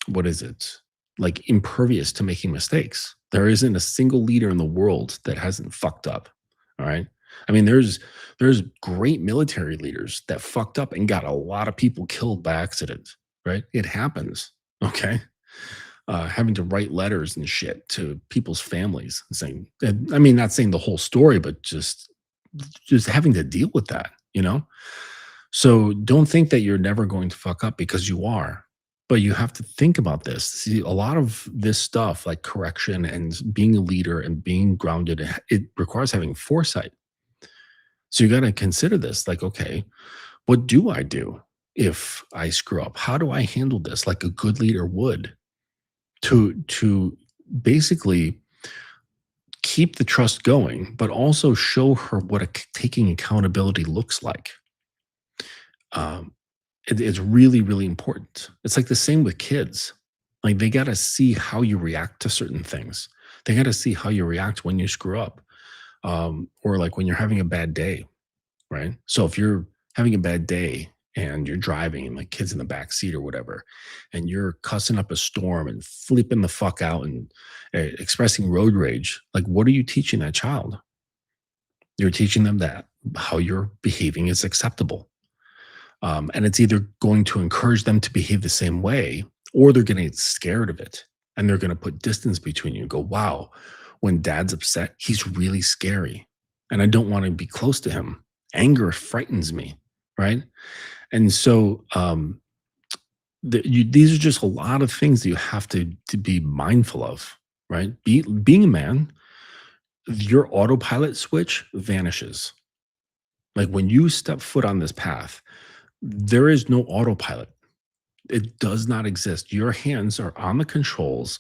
what is it, like impervious to making mistakes. There isn't a single leader in the world that hasn't fucked up. All right. I mean, there's great military leaders that fucked up and got a lot of people killed by accident. Right. It happens. Okay. Having to write letters and shit to people's families and saying, I mean, not saying the whole story, but just having to deal with that, you know? So don't think that you're never going to fuck up, because you are. But you have to think about this. See, a lot of this stuff, like correction and being a leader and being grounded, it requires having foresight. So you got to consider this like, okay, what do I do if I screw up? How do I handle this like a good leader would, to basically keep the trust going, but also show her what taking accountability looks like. Um, it's really, really important. It's like the same with kids. Like, they got to see how you react to certain things. They got to see how you react when you screw up, or like when you're having a bad day, right? So if you're having a bad day and you're driving and like kids in the back seat or whatever, and you're cussing up a storm and flipping the fuck out and expressing road rage, like, what are you teaching that child? You're teaching them that how you're behaving is acceptable. And it's either going to encourage them to behave the same way, or they're going to get scared of it and they're going to put distance between you and go, wow, when dad's upset, he's really scary. And I don't want to be close to him. Anger frightens me. Right. And so these are just a lot of things that you have to be mindful of. Right. Being a man, your autopilot switch vanishes. Like, when you step foot on this path, there is no autopilot. It does not exist. Your hands are on the controls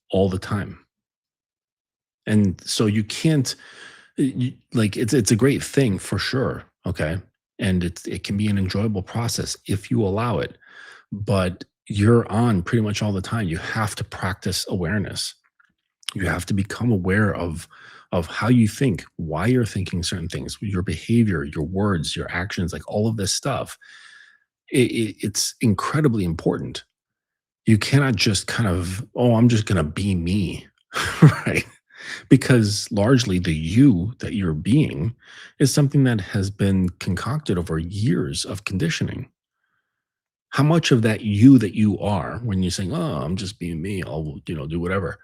all the time. And so you can't, like, it's a great thing for sure. Okay. And it can be an enjoyable process if you allow it. But you're on pretty much all the time. You have to practice awareness. You have to become aware of how you think, why you're thinking certain things, your behavior, your words, your actions, like all of this stuff. It's incredibly important. You cannot just kind of, oh, I'm just going to be me, right? Because largely the you that you're being is something that has been concocted over years of conditioning. How much of that you that you are, when you're saying, oh, I'm just being me, I'll, do whatever.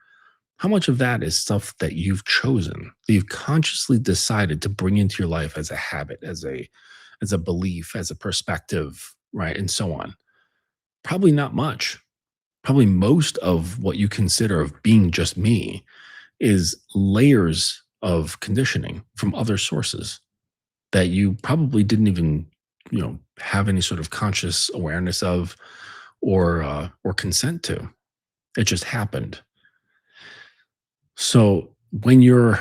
How much of that is stuff that you've chosen, that you've consciously decided to bring into your life as a habit, as a belief, as a perspective, right? And so on. Probably not much. Probably most of what you consider of being just me is layers of conditioning from other sources that you probably didn't even, have any sort of conscious awareness of, or consent to. It just happened. So when you're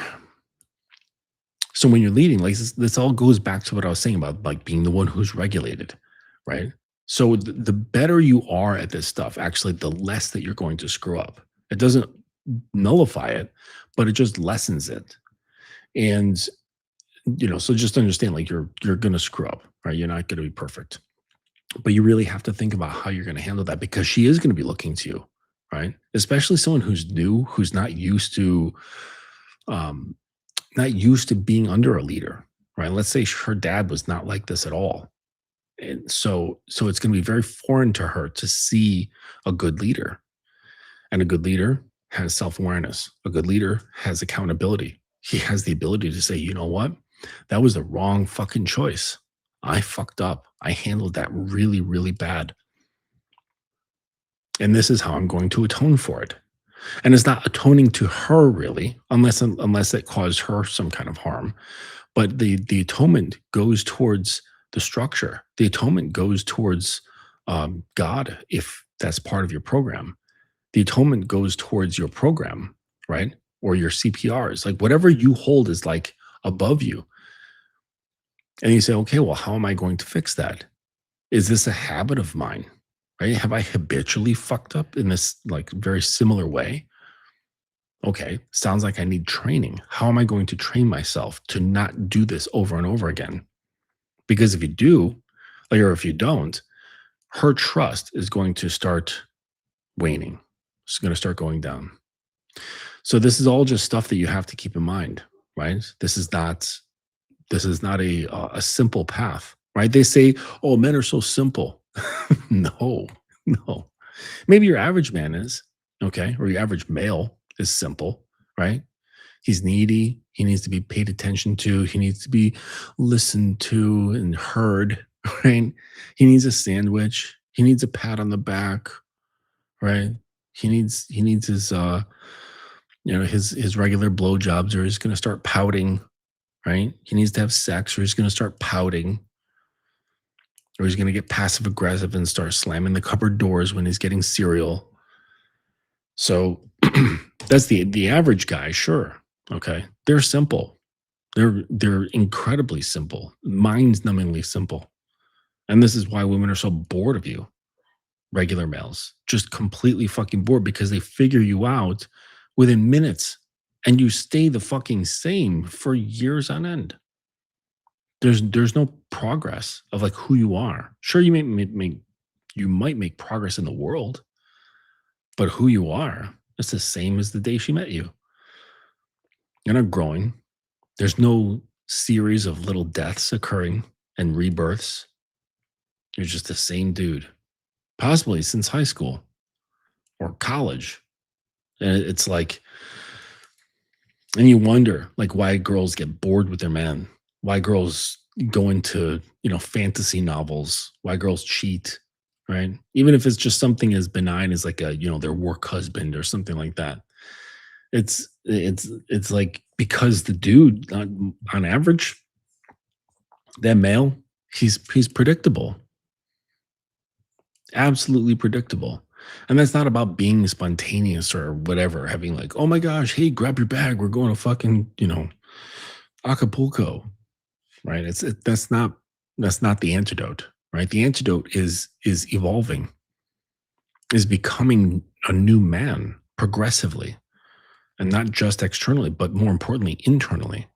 leading, like, this all goes back to what I was saying about like being the one who's regulated, right? So the better you are at this stuff, actually, the less that you're going to screw up. It doesn't nullify it, but it just lessens it. And so just understand, like, you're gonna screw up, right? You're not gonna be perfect, but you really have to think about how you're gonna handle that, because she is gonna be looking to you, right? Especially someone who's new, who's um, not used to being under a leader, right? Let's say her dad was not like this at all. And so it's going to be very foreign to her to see a good leader. And a good leader has self-awareness. A good leader has accountability. He has the ability to say, "You know what? That was the wrong fucking choice. I fucked up. I handled that really, really bad. And this is how I'm going to atone for it." And it's not atoning to her really, unless it caused her some kind of harm. But the atonement goes towards the structure. The atonement goes towards God, if that's part of your program. The atonement goes towards your program, right? Or your CPRs, like whatever you hold is like above you. And you say, okay, well, how am I going to fix that? Is this a habit of mine? Right? Have I habitually fucked up in this like very similar way? Okay, sounds like I need training. How am I going to train myself to not do this over and over again? Because if you do, like, or if you don't, her trust is going to start waning. It's going to start going down. So this is all just stuff that you have to keep in mind, right? This is not a simple path, right? They say, "Oh, men are so simple." No, no. Maybe your average man is, okay, or your average male is simple, right? He's needy. He needs to be paid attention to. He needs to be listened to and heard, right? He needs a sandwich. He needs a pat on the back, right? He needs his his regular blowjobs, or he's gonna start pouting, right? He needs to have sex, or he's gonna start pouting, or he's gonna get passive aggressive and start slamming the cupboard doors when he's getting cereal. So that's the average guy, sure. Okay. They're simple. They're incredibly simple, mind-numbingly simple. And this is why women are so bored of you, regular males. Just completely fucking bored because they figure you out within minutes and you stay the fucking same for years on end. There's no progress of like who you are. Sure, you might make progress in the world, but who you are, it's the same as the day she met you. You're not growing. There's no series of little deaths occurring and rebirths. You're just the same dude, possibly since high school or college. And it's like, and you wonder like why girls get bored with their man, why girls go into, fantasy novels, why girls cheat, right? Even if it's just something as benign as like their work husband or something like that. It's like because the dude on average, that male, he's predictable, absolutely predictable. And that's not about being spontaneous or whatever, having like, oh my gosh, hey, grab your bag, we're going to fucking, Acapulco, right? That's not the antidote, right? The antidote is evolving, is becoming a new man progressively, and not just externally, but more importantly, internally.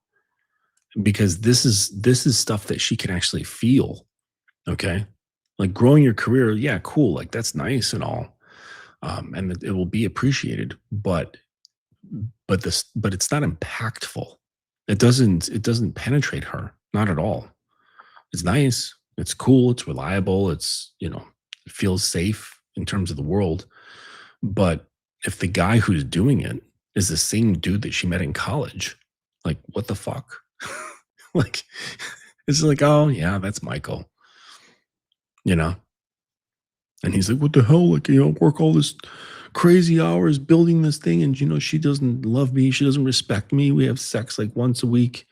Because this is stuff that she can actually feel. Okay. Like growing your career, yeah, cool. Like that's nice and all. And it will be appreciated, but it's not impactful. It doesn't penetrate her, not at all. It's nice, it's cool, it's reliable, it feels safe in terms of the world. But if the guy who's doing it is the same dude that she met in college, like what the fuck? Like it's like, oh yeah, that's Michael, you know? And he's like, what the hell? Like, work all this crazy hours building this thing, and she doesn't love me, she doesn't respect me. We have sex like once a week.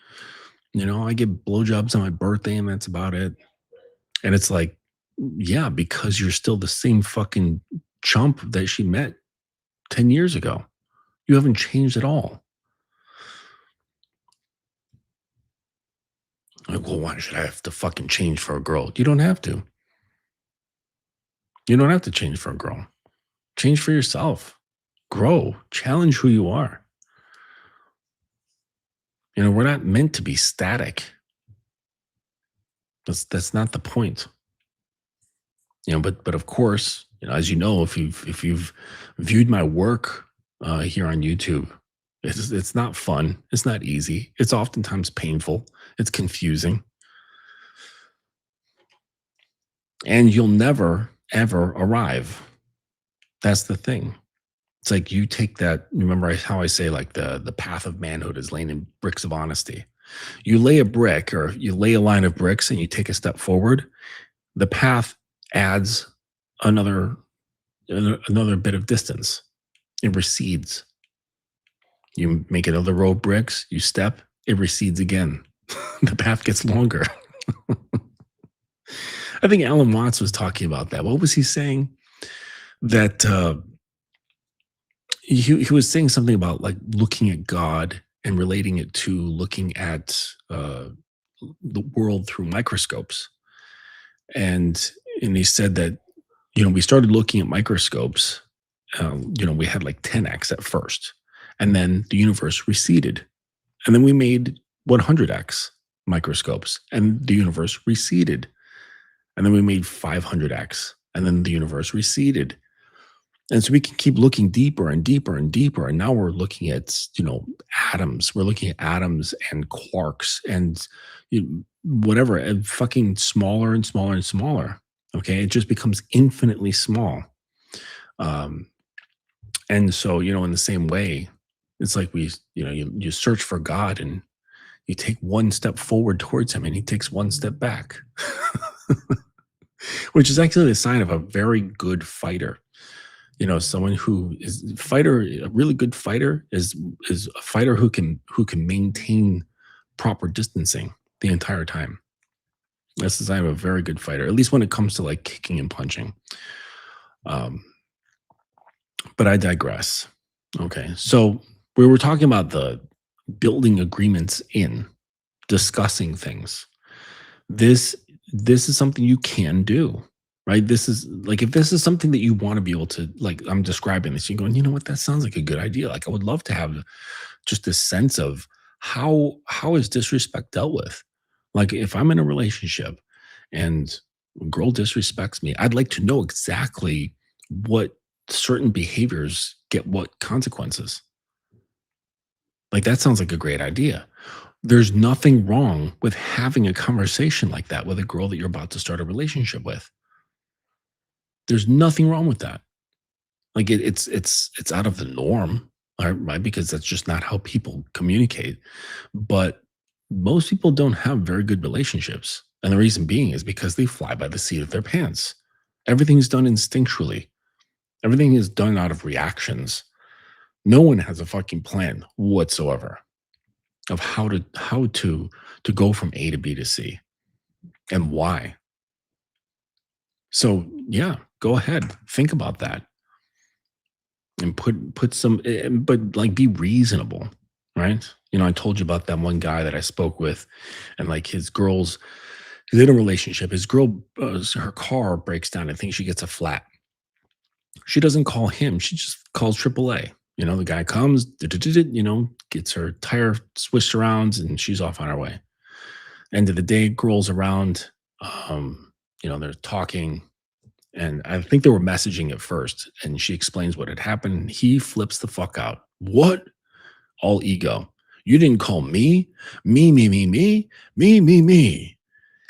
I get blowjobs on my birthday, and that's about it. And it's like, yeah, because you're still the same fucking chump that she met 10 years ago. You haven't changed at all. Like, well, why should I have to fucking change for a girl? You don't have to. You don't have to change for a girl. Change for yourself. Grow. Challenge who you are. We're not meant to be static. That's not the point. But of course, As you know, if you've viewed my work here on YouTube, it's not fun. It's not easy. It's oftentimes painful. It's confusing, and you'll never ever arrive. That's the thing. It's like you take that. Remember how I say like the path of manhood is laid in bricks of honesty. You lay a brick or you lay a line of bricks and you take a step forward. The path adds another another bit of distance. It recedes. You make another row of bricks, you step, it recedes again. The path gets longer. I think Alan Watts was talking about that. What was he saying? That he was saying something about like looking at God and relating it to looking at the world through microscopes. And he said that we started looking at microscopes. We had like 10x at first, and then the universe receded, and then we made 100x microscopes, and the universe receded, and then we made 500x, and then the universe receded, and so we can keep looking deeper and deeper and deeper, and now we're looking at atoms. We're looking at atoms and quarks and whatever, and fucking smaller and smaller and smaller. Okay, it just becomes infinitely small. Um, and so, in the same way, it's like you search for God and you take one step forward towards him and he takes one step back, which is actually a sign of a very good fighter. Someone who is a really good fighter is a fighter who can maintain proper distancing the entire time. That's the sign of a very good fighter, at least when it comes to like kicking and punching. Um, but I digress. Okay. So we were talking about the building agreements in discussing things. This is something you can do, right? This is like, if this is something that you want to be able to, like, I'm describing this, you're going, you know what, that sounds like a good idea. Like, I would love to have just this sense of how is disrespect dealt with? Like, if I'm in a relationship and a girl disrespects me, I'd like to know exactly what certain behaviors get what consequences. Like, that sounds like a great idea. There's nothing wrong with having a conversation like that with a girl that you're about to start a relationship with. There's nothing wrong with that. Like, it's out of the norm, right? Because that's just not how people communicate. But most people don't have very good relationships. And the reason being is because they fly by the seat of their pants. Everything's done instinctually. Everything is done out of reactions. No one has a fucking plan whatsoever of how to go from A to B to C and why. So yeah, go ahead, think about that and put some, but like be reasonable, right? I told you about that one guy that I spoke with, and like he's in a relationship. His girl, her car breaks down. I think she gets a flat. She doesn't call him. She just calls AAA. The guy comes, gets her tire switched around, and she's off on her way. End of the day, girls around, they're talking, and I think they were messaging at first, and she explains what had happened. He flips the fuck out. What? All ego. You didn't call me? Me, me, me, me, me, me, me.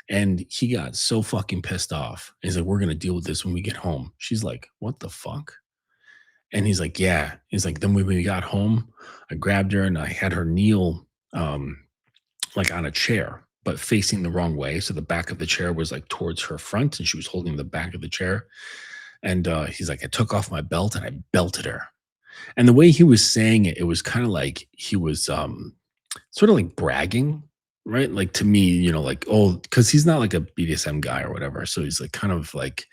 And he got so fucking pissed off. He's like, we're going to deal with this when we get home. She's like, what the fuck? And he's like, yeah. He's like, then when we got home, I grabbed her and I had her kneel like on a chair, but facing the wrong way. So the back of the chair was like towards her front, and she was holding the back of the chair. And he's like, I took off my belt and I belted her. And the way he was saying it, it was kind of like he was sort of like bragging, right? Like to me, like, oh, because he's not like a BDSM guy or whatever. So he's like kind of like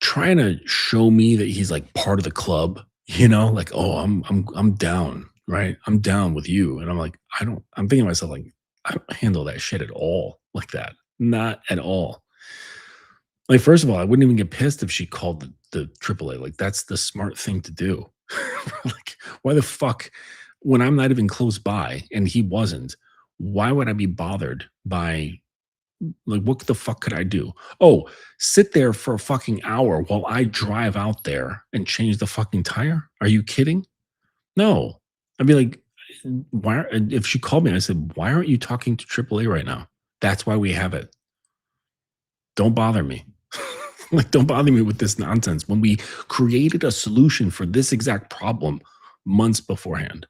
trying to show me that he's like part of the club, like, oh, I'm down, right? I'm down with you. And I'm like, I'm thinking to myself, like, I don't handle that shit at all like that. Not at all. Like, first of all, I wouldn't even get pissed if she called the AAA. Like, that's the smart thing to do. Like, why the fuck, when I'm not even close by and he wasn't, why would I be bothered by Like, what the fuck could I do? Oh, sit there for a fucking hour while I drive out there and change the fucking tire? Are you kidding? No. I'd be like, why? And if she called me, I said, why aren't you talking to AAA right now? That's why we have it. Don't bother me. Like, don't bother me with this nonsense when we created a solution for this exact problem months beforehand.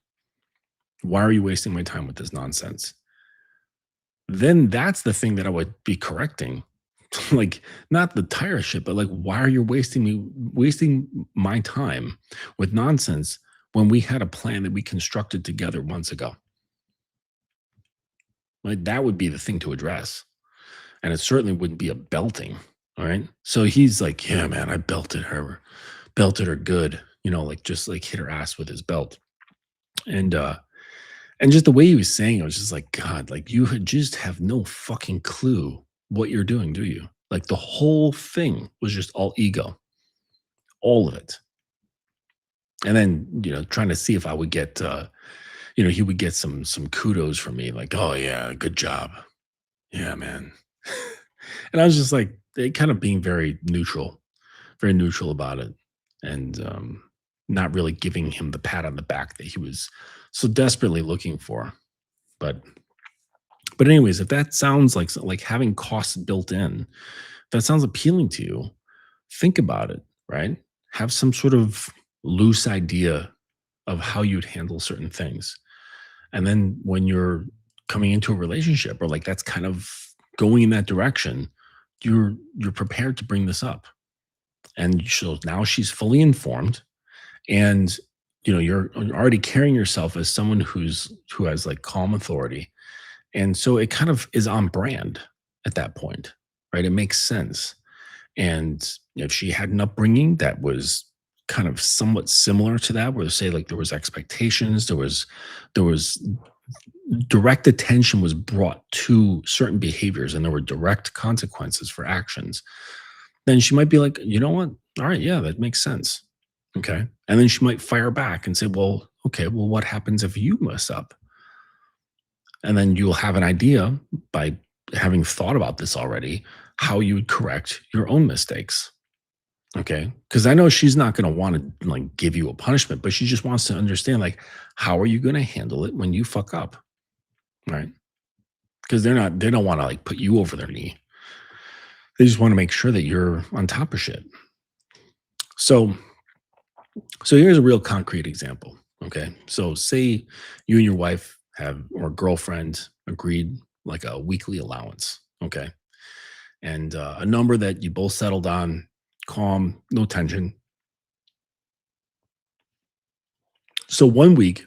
Why are you wasting my time with this nonsense? Then that's the thing that I would be correcting. Like, not the tire shit, but like, why are you wasting my time with nonsense when we had a plan that we constructed together months ago? Like, that would be the thing to address. And it certainly wouldn't be a belting. All right. So he's like, yeah, man, I belted her good, like just like hit her ass with his belt. And just the way he was saying it, I was just like, God, like just have no fucking clue what you're doing, do you? Like the whole thing was just all ego, all of it. And then, trying to see if I would get he would get some kudos from me, like, oh yeah, good job. Yeah, man. And I was just like, they kind of being very neutral about it. And not really giving him the pat on the back that he was so desperately looking for. But anyways, if that sounds like having costs built in, if that sounds appealing to you, think about it, right? Have some sort of loose idea of how you'd handle certain things. And then when you're coming into a relationship or like that's kind of going in that direction, you're prepared to bring this up. And so now she's fully informed, and you're already carrying yourself as someone who has like calm authority, and so it kind of is on brand at that point, right? It makes sense. And if she had an upbringing that was kind of somewhat similar to that, where say like there was expectations, there was direct attention was brought to certain behaviors, and there were direct consequences for actions, then she might be like, you know what? All right, yeah, that makes sense. Okay. And then she might fire back and say, well, okay, well, what happens if you mess up? And then you'll have an idea by having thought about this already, how you would correct your own mistakes. Okay. Because I know she's not going to want to like give you a punishment, but she just wants to understand, like, how are you going to handle it when you fuck up? Right. Because they don't want to like put you over their knee. They just want to make sure that you're on top of shit. So here's a real concrete example. Okay. So say you and your wife have or girlfriend agreed like a weekly allowance. Okay. And a number that you both settled on, calm, no tension. So one week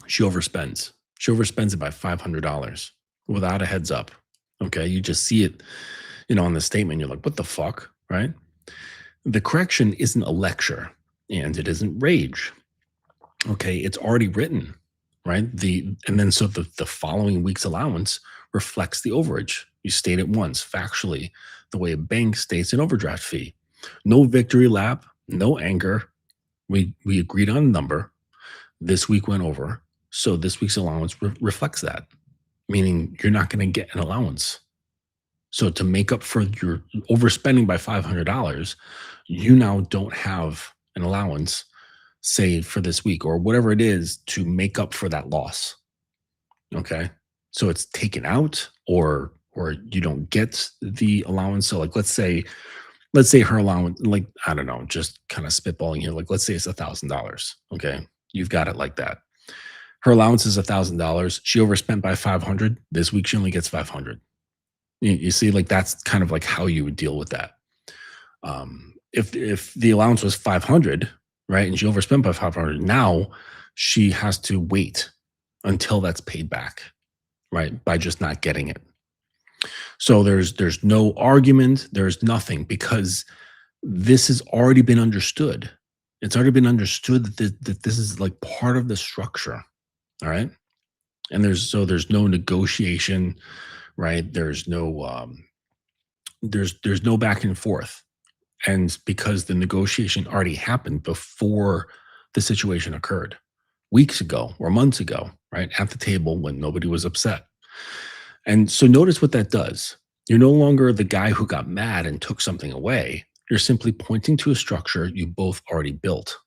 she overspends. She overspends it by $500 without a heads up. Okay. You just see it, on the statement. You're like, what the fuck? Right. The correction isn't a lecture and it isn't rage. Okay, it's already written, right? And then so the following week's allowance reflects the overage. You state it once factually, the way a bank states an overdraft fee. No victory lap, no anger. We agreed on a number. This week went over, so this week's allowance reflects that, meaning you're not going to get an allowance. So to make up for your overspending by $500, you now don't have an allowance, say for this week or whatever it is, to make up for that loss. Okay. So it's taken out or you don't get the allowance. So like, let's say her allowance, like, I don't know, just kind of spitballing here. Like, let's say it's $1,000. Okay. You've got it like that. Her allowance is $1,000. She overspent by 500. This week she only gets 500. You see, like that's kind of like how you would deal with that. If the allowance was 500, right, and she overspent by 500, now she has to wait until that's paid back, right, by just not getting it. So there's no argument, there's nothing, because this has already been understood. It's already been understood that this is like part of the structure, all right? And there's no negotiation, right? There's no there's no back and forth. And because the negotiation already happened before the situation occurred, weeks ago or months ago, right? At the table when nobody was upset. And so notice what that does. You're no longer the guy who got mad and took something away. You're simply pointing to a structure you both already built.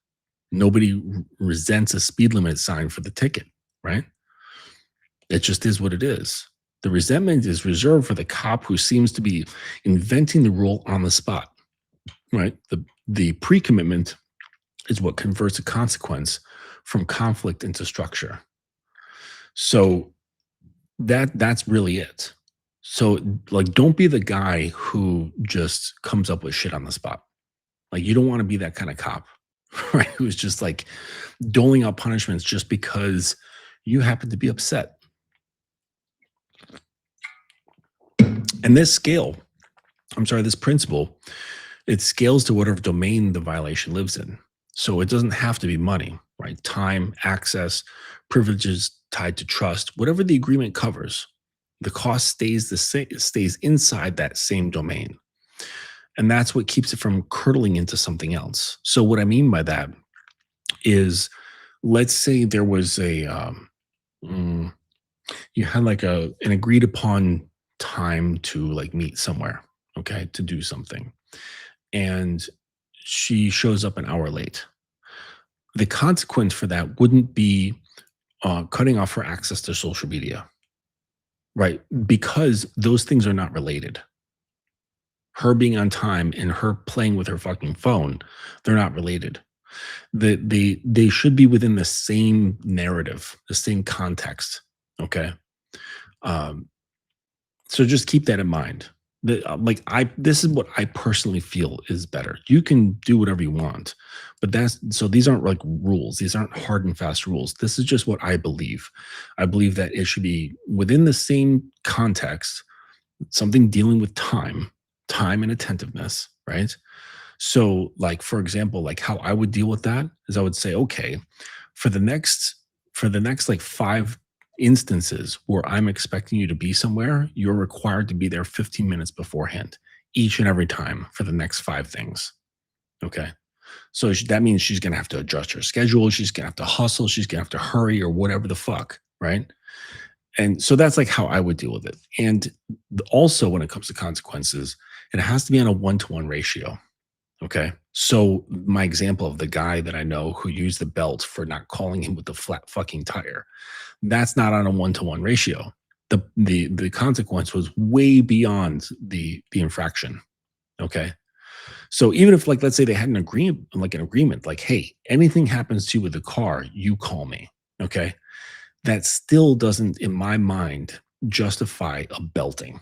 Nobody resents a speed limit sign for the ticket, right? It just is what it is. The resentment is reserved for the cop who seems to be inventing the rule on the spot, right? The pre-commitment is what converts a consequence from conflict into structure. So that's really it. So like don't be the guy who just comes up with shit on the spot. Like you don't want to be that kind of cop, right? Who's just like doling out punishments just because you happen to be upset. And this principle, it scales to whatever domain the violation lives in. So it doesn't have to be money, right? Time, access, privileges tied to trust, whatever the agreement covers, the cost stays the same, stays inside that same domain. And that's what keeps it from curdling into something else. So what I mean by that is, let's say there was you had like an agreed upon time to like meet somewhere, okay, to do something. And she shows up an hour late. The consequence for that wouldn't be cutting off her access to social media, right? Because those things are not related. Her being on time and her playing with her fucking phone, they're not related. They should be within the same narrative, the same context. Okay. Um, so just keep that in mind. This is what I personally feel is better. You can do whatever you want, but these aren't like rules. These aren't hard and fast rules. This is just what I believe. I believe that it should be within the same context, something dealing with time and attentiveness, right? So like, for example, like how I would deal with that is I would say, okay, for the next like 5 instances where I'm expecting you to be somewhere, you're required to be there 15 minutes beforehand, each and every time for the next 5 things. Okay. So that means she's going to have to adjust her schedule. She's going to have to hustle. She's going to have to hurry or whatever the fuck. Right. And so that's like how I would deal with it. And also when it comes to consequences, it has to be on a 1-to-1 ratio. Okay. So my example of the guy that I know who used the belt for not calling him with the flat fucking tire, that's not on a 1-to-1 ratio. The consequence was way beyond the infraction. Okay. So even if like, let's say they had an agreement, like, hey, anything happens to you with the car, you call me. Okay. That still doesn't, in my mind, justify a belting.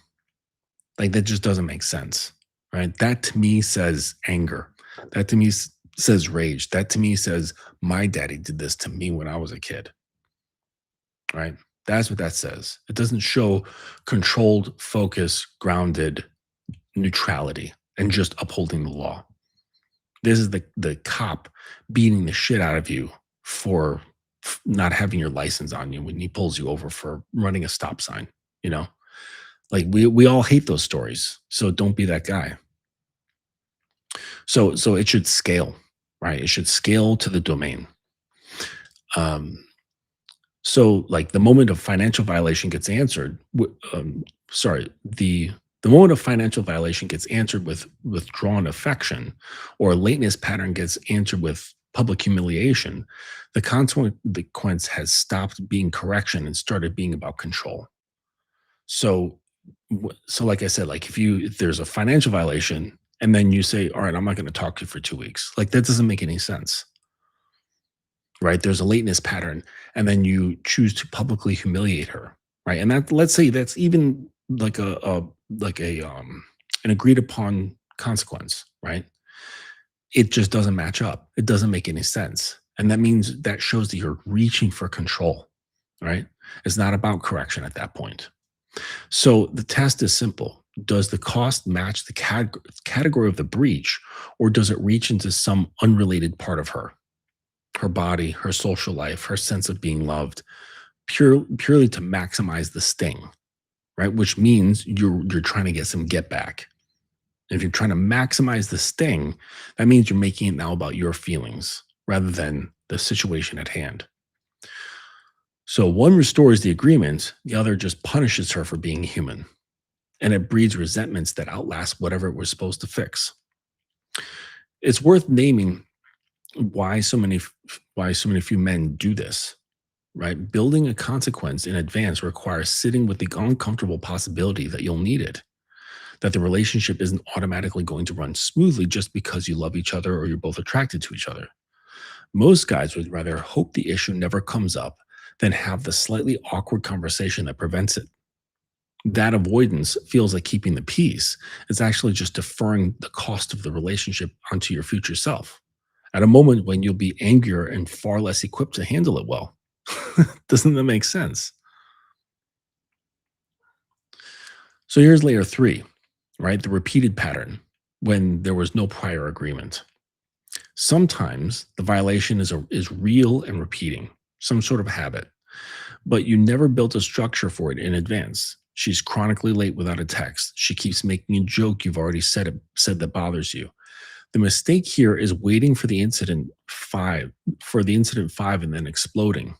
Like that just doesn't make sense. Right. That to me says anger. That to me says rage. That to me says my daddy did this to me when I was a kid. Right. That's what that says. It doesn't show controlled, focus, grounded neutrality and just upholding the law. This is the cop beating the shit out of you for not having your license on you when he pulls you over for running a stop sign, you know? Like we all hate those stories. So don't be that guy. So it should scale, right? It should scale to the domain. So like the moment of financial violation gets answered, the moment of financial violation gets answered with withdrawn affection, or a lateness pattern gets answered with public humiliation, the consequence has stopped being correction and started being about control. So, like I said, like if there's a financial violation and then you say, all right, I'm not going to talk to you for 2 weeks, like that doesn't make any sense. Right? There's a lateness pattern, and then you choose to publicly humiliate her, right? And that, let's say that's even like an agreed upon consequence, right? It just doesn't match up. It doesn't make any sense. And that means that shows that you're reaching for control, right? It's not about correction at that point. So the test is simple. Does the cost match the category of the breach, or does it reach into some unrelated part of her body, her social life, her sense of being loved, purely to maximize the sting, right? Which means you're trying to get some get back. If you're trying to maximize the sting, that means you're making it now about your feelings rather than the situation at hand. So one restores the agreement, the other just punishes her for being human. and it breeds resentments that outlast whatever it was supposed to fix. It's worth naming why so many few men do this, right? Building a consequence in advance requires sitting with the uncomfortable possibility that you'll need it, that the relationship isn't automatically going to run smoothly just because you love each other or you're both attracted to each other. Most guys would rather hope the issue never comes up than have the slightly awkward conversation that prevents it. That avoidance feels like keeping the peace. It's actually just deferring the cost of the relationship onto your future self at a moment when you'll be angrier and far less equipped to handle it well. Doesn't that make sense? So here's layer three, right? The repeated pattern when there was no prior agreement. Sometimes the violation is real and repeating, some sort of habit, but you never built a structure for it in advance. She's chronically late without a text. She keeps making a joke you've already said that bothers you. The mistake here is waiting for the incident five and then exploding.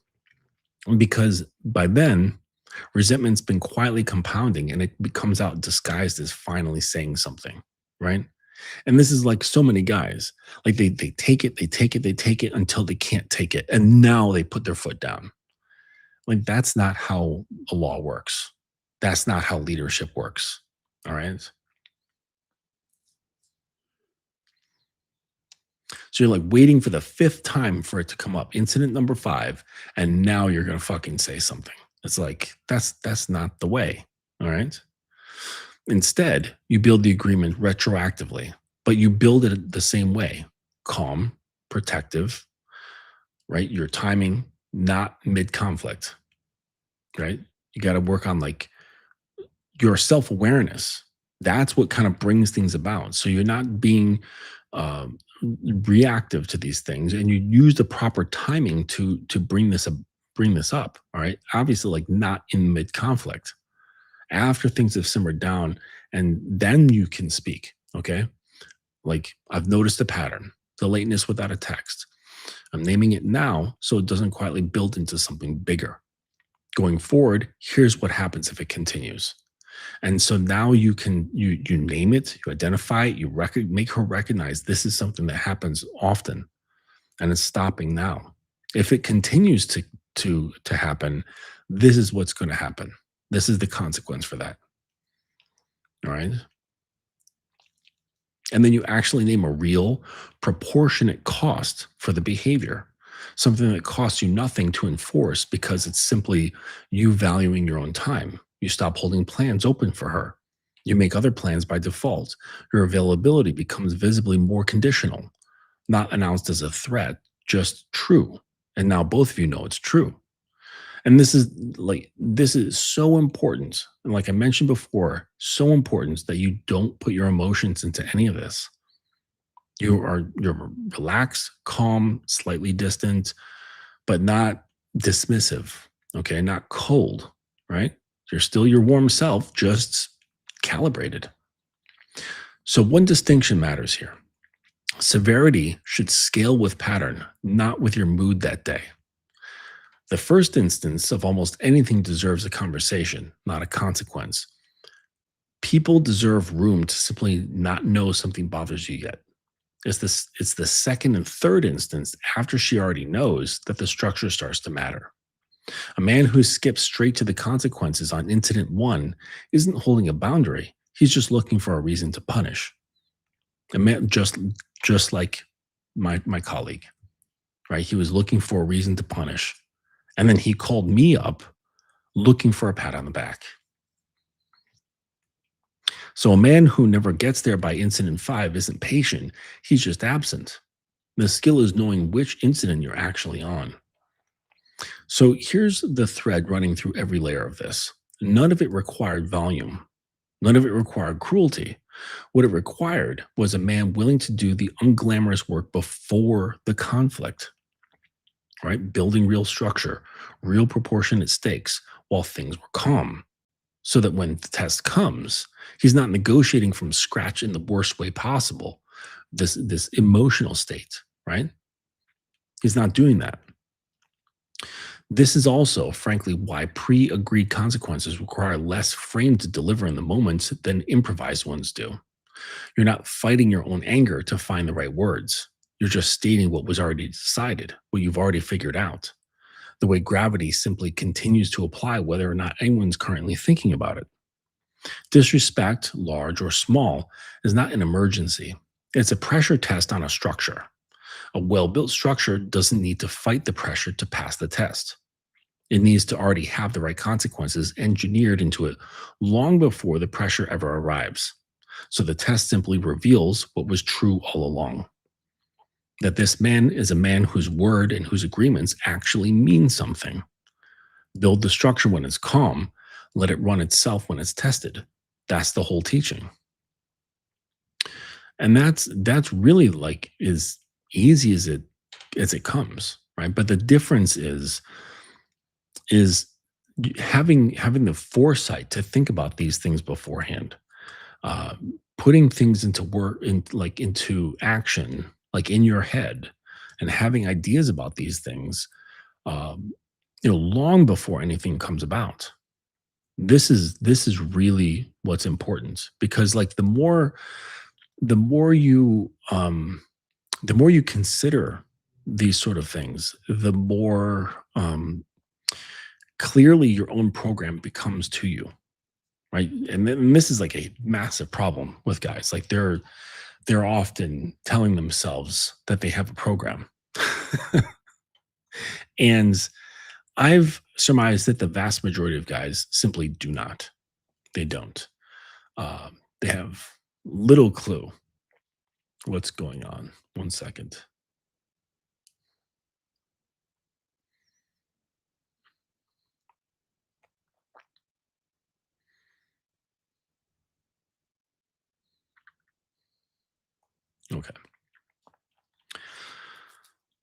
Because by then, resentment's been quietly compounding and it comes out disguised as finally saying something, right? And this is like so many guys. Like they take it, they take it, they take it until they can't take it. And now they put their foot down. Like that's not how a law works. That's not how leadership works. All right. So you're like waiting for the fifth time for it to come up, incident number 5, and now you're gonna fucking say something. It's like that's not the way. All right. Instead, you build the agreement retroactively, but you build it the same way: calm, protective, right? Your timing, not mid conflict, right? You got to work on like your self awareness. That's what kind of brings things about. So you're not being um, reactive to these things, and you use the proper timing to bring this up. All right, obviously, like not in mid conflict. After things have simmered down, and then you can speak. Okay, like I've noticed a pattern: the lateness without a text. I'm naming it now so it doesn't quietly build into something bigger. Going forward, here's what happens if it continues. And so now you name it, you identify it, make her recognize this is something that happens often and it's stopping now. If it continues to happen, this is what's going to happen. This is the consequence for that. All right. And then you actually name a real proportionate cost for the behavior, something that costs you nothing to enforce because it's simply you valuing your own time. You stop holding plans open for her. You make other plans by default. Your availability becomes visibly more conditional, not announced as a threat, just true. And now both of you know it's true. And this is so important. And like I mentioned before, so important that you don't put your emotions into any of this. You're relaxed, calm, slightly distant, but not dismissive. Okay, not cold, right? You're still your warm self, just calibrated. So one distinction matters here. Severity should scale with pattern, not with your mood that day. The first instance of almost anything deserves a conversation, not a consequence. People deserve room to simply not know something bothers you yet. It's the second and third instance after she already knows that the structure starts to matter. A man who skips straight to the consequences on incident 1 isn't holding a boundary. He's just looking for a reason to punish. A man just like my colleague, right? He was looking for a reason to punish. And then he called me up looking for a pat on the back. So a man who never gets there by incident 5 isn't patient. He's just absent. The skill is knowing which incident you're actually on. So here's the thread running through every layer of this. None of it required volume. None of it required cruelty. What it required was a man willing to do the unglamorous work before the conflict, right? Building real structure, real proportionate stakes while things were calm. So that when the test comes, he's not negotiating from scratch in the worst way possible. This emotional state, right? He's not doing that. This is also, frankly, why pre agreed consequences require less frame to deliver in the moment than improvised ones do. You're not fighting your own anger to find the right words. You're just stating what was already decided, what you've already figured out. The way gravity simply continues to apply whether or not anyone's currently thinking about it. Disrespect, large or small, is not an emergency. It's a pressure test on a structure. A well built structure doesn't need to fight the pressure to pass the test. It needs to already have the right consequences engineered into it long before the pressure ever arrives. So the test simply reveals what was true all along, that this man is a man whose word and whose agreements actually mean something. Build the structure when it's calm, let it run itself when it's tested. That's the whole teaching. And that's really like as easy as it comes, right? But the difference is having the foresight to think about these things beforehand, uh, putting things into work, into action, like in your head, and having ideas about these things, um, long before anything comes about. This is really what's important, because like the more you the more you consider these sort of things, the more clearly your own program becomes to you, right? And this is like a massive problem with guys. Like they're often telling themselves that they have a program. And I've surmised that the vast majority of guys simply do not. They don't. They have little clue what's going on. One second. Okay.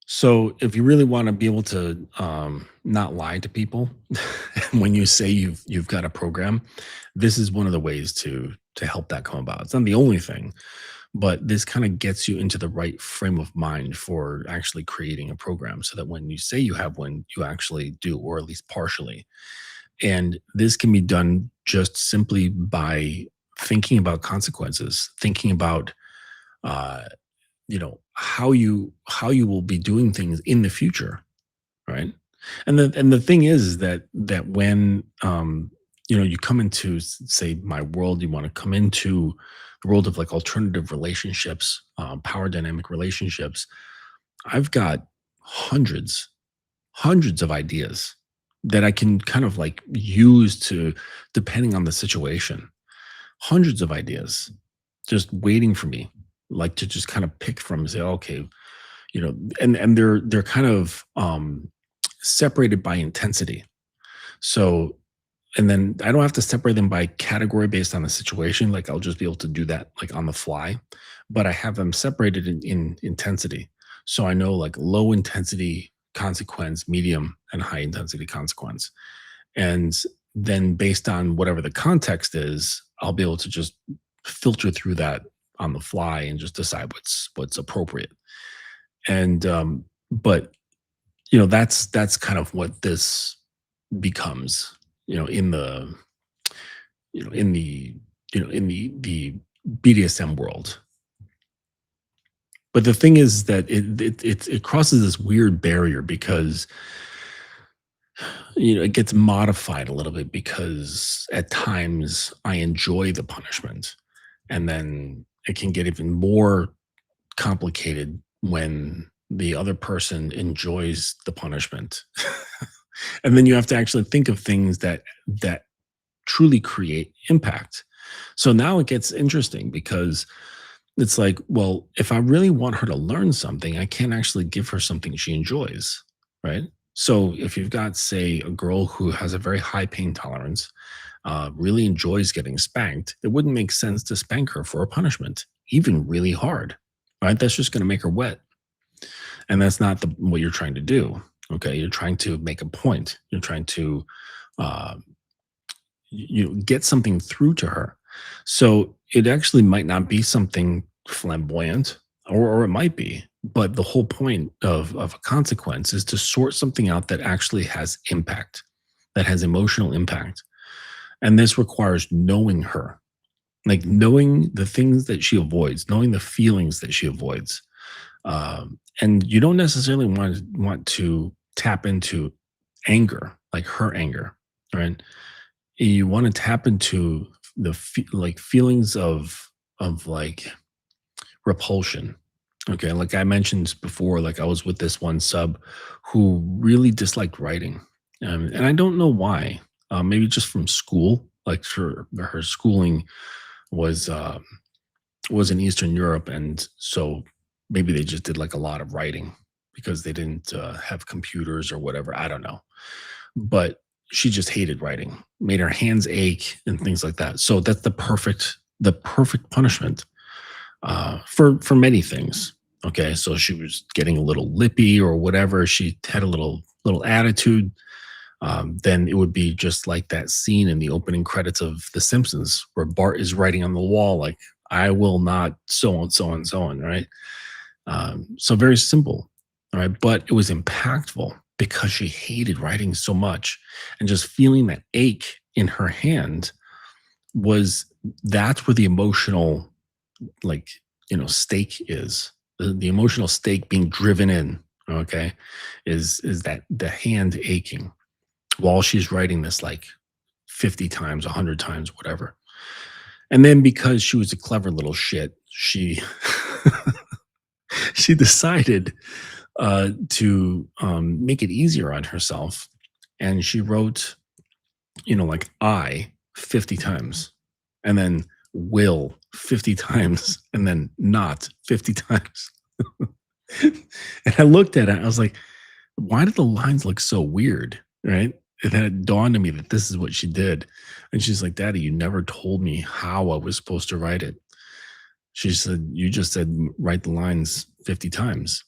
So if you really want to be able to not lie to people when you say you've got a program, this is one of the ways to help that come about. It's not the only thing, but this kind of gets you into the right frame of mind for actually creating a program, so that when you say you have one, you actually do, or at least partially. And this can be done just simply by thinking about consequences, thinking about uh, how you will be doing things in the future, right? And the thing is that when you come into say my world, you want to come into the world of like alternative relationships, power dynamic relationships. I've got hundreds hundreds of ideas that I can kind of like use to, depending on the situation, hundreds of ideas just waiting for me, like to just kind of pick from and say, okay, and they're kind of separated by intensity. So, and then I don't have to separate them by category based on the situation. Like I'll just be able to do that like on the fly, but I have them separated in intensity. So I know like low intensity consequence, medium, and high intensity consequence. And then based on whatever the context is, I'll be able to just filter through that on the fly and just decide what's appropriate. And but that's kind of what this becomes, in the in the in the BDSM world. But the thing is that it crosses this weird barrier because it gets modified a little bit, because at times I enjoy the punishment, and then it can get even more complicated when the other person enjoys the punishment. And then you have to actually think of things that truly create impact. So now it gets interesting, because it's like, well, if I really want her to learn something, I can't actually give her something she enjoys, right? So if you've got, say, a girl who has a very high pain tolerance, really enjoys getting spanked, it wouldn't make sense to spank her for a punishment, even really hard, right? That's just going to make her wet. And that's not what you're trying to do. Okay. You're trying to make a point. You're trying to uh, get something through to her. So it actually might not be something flamboyant, or it might be. But the whole point of a consequence is to sort something out that actually has impact, that has emotional impact. And this requires knowing her, like knowing the things that she avoids, knowing the feelings that she avoids. And you don't necessarily want to tap into anger, like her anger, right? You want to tap into like feelings of like repulsion. Okay, like I mentioned before, like I was with this one sub who really disliked writing, and I don't know why. Maybe just from school, like her schooling was was in Eastern Europe, and so maybe they just did like a lot of writing because they didn't have computers or whatever. I don't know, but she just hated writing, made her hands ache and things like that. So that's the perfect punishment for many things. Okay, so she was getting a little lippy or whatever. She had a little attitude. Then it would be just like that scene in the opening credits of The Simpsons, where Bart is writing on the wall like, "I will not," so on, so on, so on. Right. So very simple. All right, but it was impactful because she hated writing so much, and just feeling that ache in her hand was that's where the emotional like stake is the emotional stake being driven in, okay, is that the hand aching while she's writing this like 50 times 100 times whatever. And then because she was a clever little shit, she she decided to make it easier on herself, and she wrote like I 50 times, and then will 50 times, and then not 50 times. And I looked at it, I was like, why did the lines look so weird? Right. And then it dawned on me that this is what she did. And she's like, Daddy, you never told me how I was supposed to write it. She said, You just said write the lines 50 times.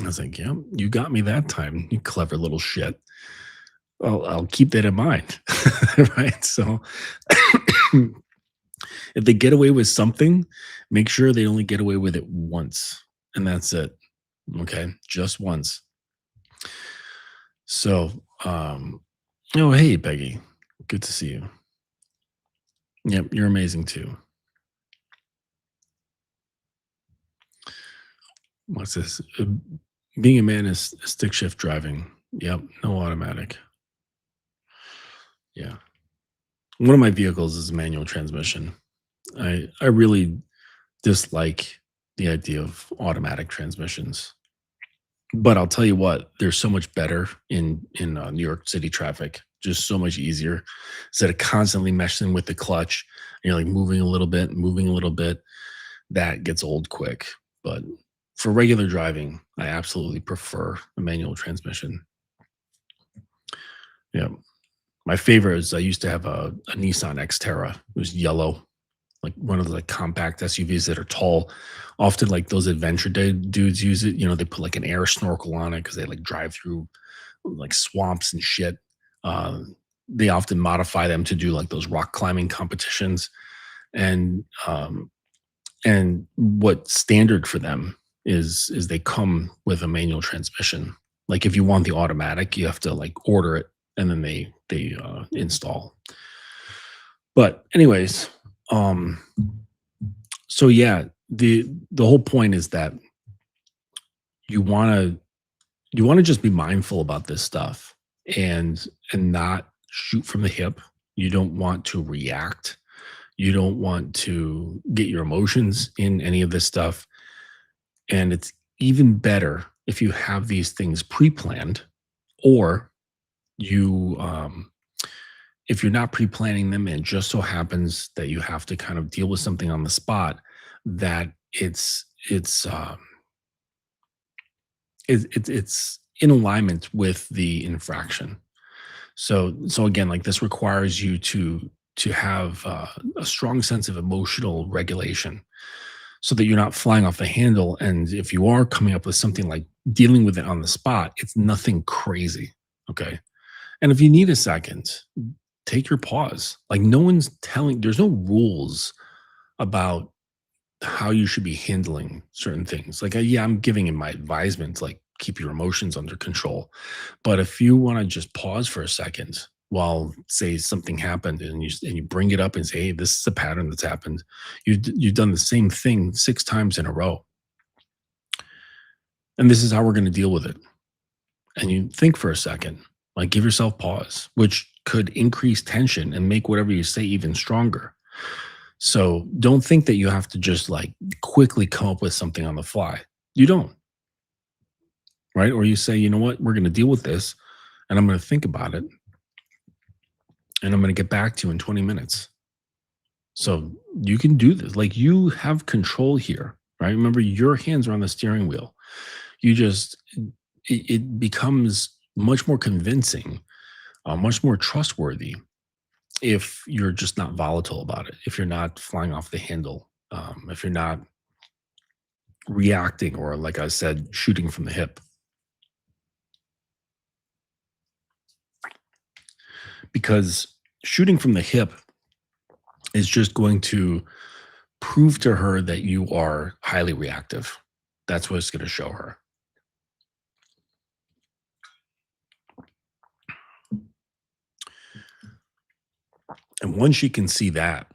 I was like, Yeah, you got me that time, you clever little shit. I'll keep that in mind. Right. So if they get away with something, make sure they only get away with it once. And that's it. Okay. Just once. So, oh, hey, Peggy. Good to see you. Yep. You're amazing too. What's this? Being a man is stick shift driving. Yep. No automatic. Yeah. One of my vehicles is a manual transmission. I really dislike the idea of automatic transmissions. But I'll tell you what, they're so much better in New York City traffic. Just so much easier instead of constantly messing with the clutch. And you're like moving a little bit, moving a little bit. That gets old quick. But for regular driving, I absolutely prefer a manual transmission. Yeah, my favorite is I used to have a Nissan Xterra. It was yellow, like one of the like compact SUVs that are tall. Often like those adventure day dudes use it. They put like an air snorkel on it because they like drive through like swamps and shit. They often modify them to do like those rock climbing competitions, and what standard for them is they come with a manual transmission. Like if you want the automatic, you have to like order it, and then they install. But anyways, um, so yeah, the whole point is that you want to just be mindful about this stuff, and not shoot from the hip. You don't want to react. You don't want to get your emotions in any of this stuff. And it's even better if you have these things pre-planned, or you if you're not pre-planning them and just so happens that you have to kind of deal with something on the spot, that it's in alignment with the infraction. So again, like this requires you to have a strong sense of emotional regulation, so that you're not flying off the handle. And if you are coming up with something like dealing with it on the spot, it's nothing crazy. Okay. And if you need a second, take your pause. Like no one's telling, there's no rules about how you should be handling certain things. Like, yeah, I'm giving him my advisements, like keep your emotions under control. But if you want to just pause for a second while, say, something happened, and you bring it up and say, "Hey, this is a pattern that's happened. You've done the same thing 6 times in a row, and this is how we're going to deal with it." And you think for a second, like give yourself pause, which could increase tension and make whatever you say even stronger. So don't think that you have to just like quickly come up with something on the fly. You don't, right? Or you say, you know what, we're going to deal with this, and I'm going to think about it, and I'm going to get back to you in 20 minutes. So you can do this. Like, you have control here, right? Remember, your hands are on the steering wheel. You just, it becomes much more convincing, much more trustworthy if you're just not volatile about it, if you're not flying off the handle, if you're not reacting, or, like I said, shooting from the hip. Because shooting from the hip is just going to prove to her that you are highly reactive. That's what it's going to show her. And once she can see that,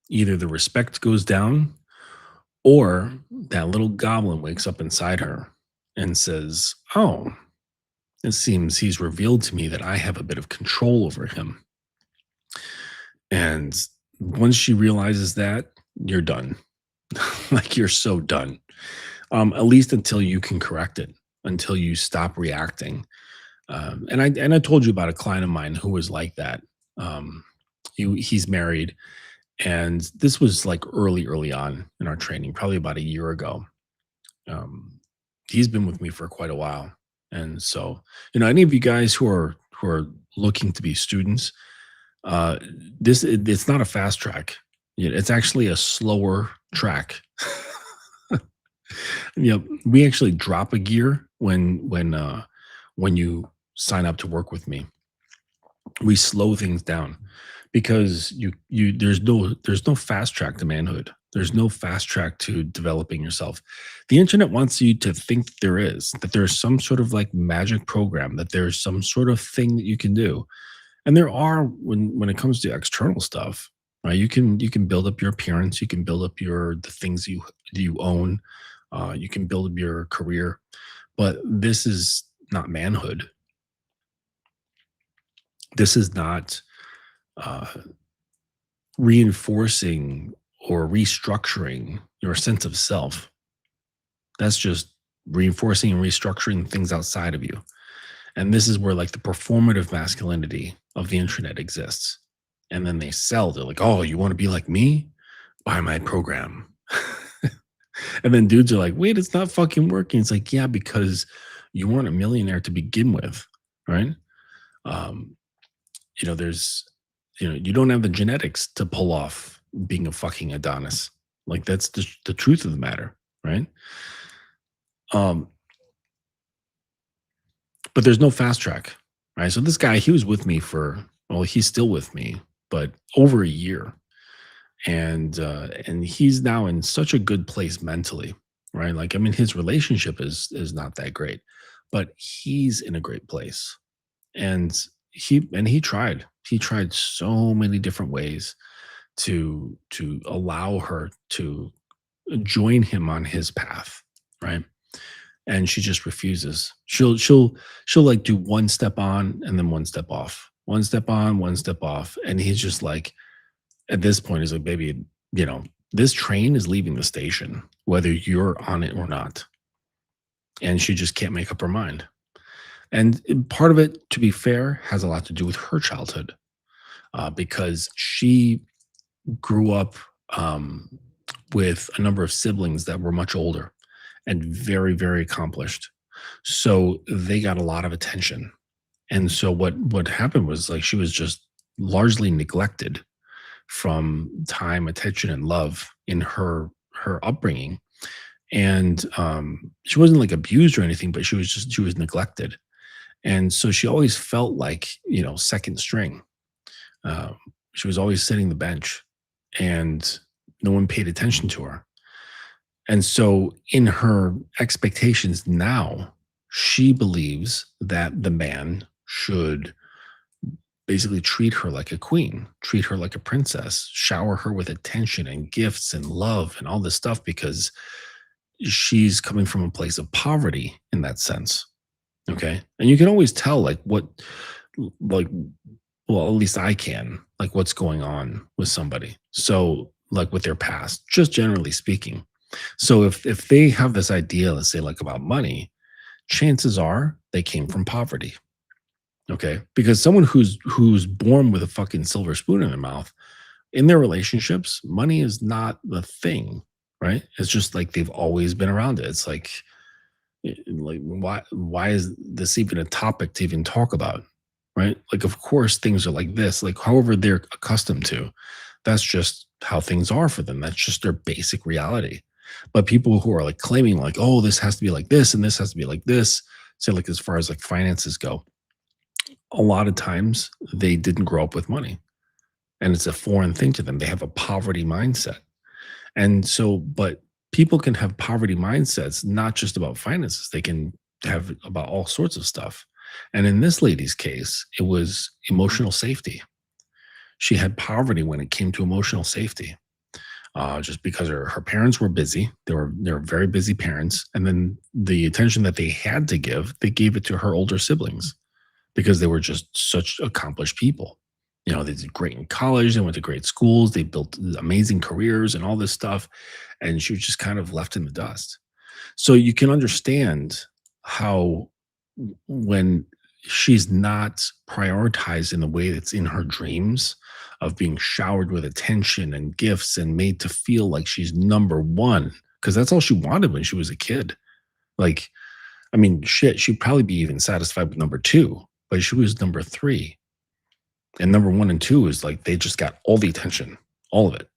either the respect goes down, or that little goblin wakes up inside her and says, "Oh, it seems he's revealed to me that I have a bit of control over him." And once she realizes that, you're done. Like, you're so done. At least until you can correct it, until you stop reacting. And I told you about a client of mine who was like that. Um, he's married, and this was like early on in our training, probably about a year ago. Um, he's been with me for quite a while, and so, any of you guys who are looking to be students, uh, it's not a fast track. It's actually a slower track. We actually drop a gear when you sign up to work with me. We slow things down, because there's no fast track to manhood. There's no fast track to developing yourself. The internet wants you to think that there's some sort of like magic program, that there's some sort of thing that you can do. And there are, when it comes to external stuff, right? You can build up your appearance, you can build up the things you own, you can build up your career, but this is not manhood. This is not uh, reinforcing or restructuring your sense of self. That's just reinforcing and restructuring things outside of you. And this is where like the performative masculinity of the internet exists. And then they sell. They're like, "Oh, you want to be like me? Buy my program." And then dudes are like, "Wait, it's not fucking working." It's like, yeah, because you weren't a millionaire to begin with, right? Um, there's, you don't have the genetics to pull off being a fucking Adonis. Like, that's the truth of the matter, right? Um, but there's no fast track, right? So this guy, he was with me well, he's still with me, but over a year. And he's now in such a good place mentally, right? Like, I mean, his relationship is not that great, but he's in a great place. And he tried so many different ways to allow her to join him on his path, right? And she just refuses. She'll like do one step on and then one step off, one step on, one step off, and he's just like, at this point, he's like, "Baby, this train is leaving the station, whether you're on it or not." And she just can't make up her mind. And part of it, to be fair, has a lot to do with her childhood, because she grew up um, with a number of siblings that were much older and very, very accomplished. So they got a lot of attention. And so what happened was, like, she was just largely neglected from time, attention, and love in her upbringing. And she wasn't like abused or anything, but she was neglected. And so she always felt like, second string. Uh, she was always sitting the bench, and no one paid attention to her. And so in her expectations now, she believes that the man should basically treat her like a queen, treat her like a princess, shower her with attention and gifts and love and all this stuff because she's coming from a place of poverty in that sense. Okay. And you can always tell, like, like, well, at least I can, like, what's going on with somebody. So, like, with their past, just generally speaking. So, if they have this idea, let's say, like, about money, chances are they came from poverty. Okay. Because someone who's born with a fucking silver spoon in their mouth, in their relationships, money is not the thing, right? It's just like they've always been around it. It's like why is this even a topic to even talk about, right? Like, of course things are like this, like however they're accustomed to, that's just how things are for them, that's just their basic reality. But people who are like claiming like, oh, this has to be like this and this has to be like this, say, like, as far as like finances go, a lot of times they didn't grow up with money, and it's a foreign thing to them. They have a poverty mindset. And so, but people can have poverty mindsets, not just about finances. They can have about all sorts of stuff. And in this lady's case, it was emotional safety. She had poverty when it came to emotional safety, just because her parents were busy. They were very busy parents, and then the attention that they had to give, they gave it to her older siblings because they were just such accomplished people. You know, they did great in college, they went to great schools, they built amazing careers and all this stuff. And she was just kind of left in the dust. So you can understand how when she's not prioritized in the way that's in her dreams of being showered with attention and gifts and made to feel like she's number one, because that's all she wanted when she was a kid. Like, I mean, shit, she'd probably be even satisfied with number two, but she was number three. And number one and two is like they just got all the attention, all of it.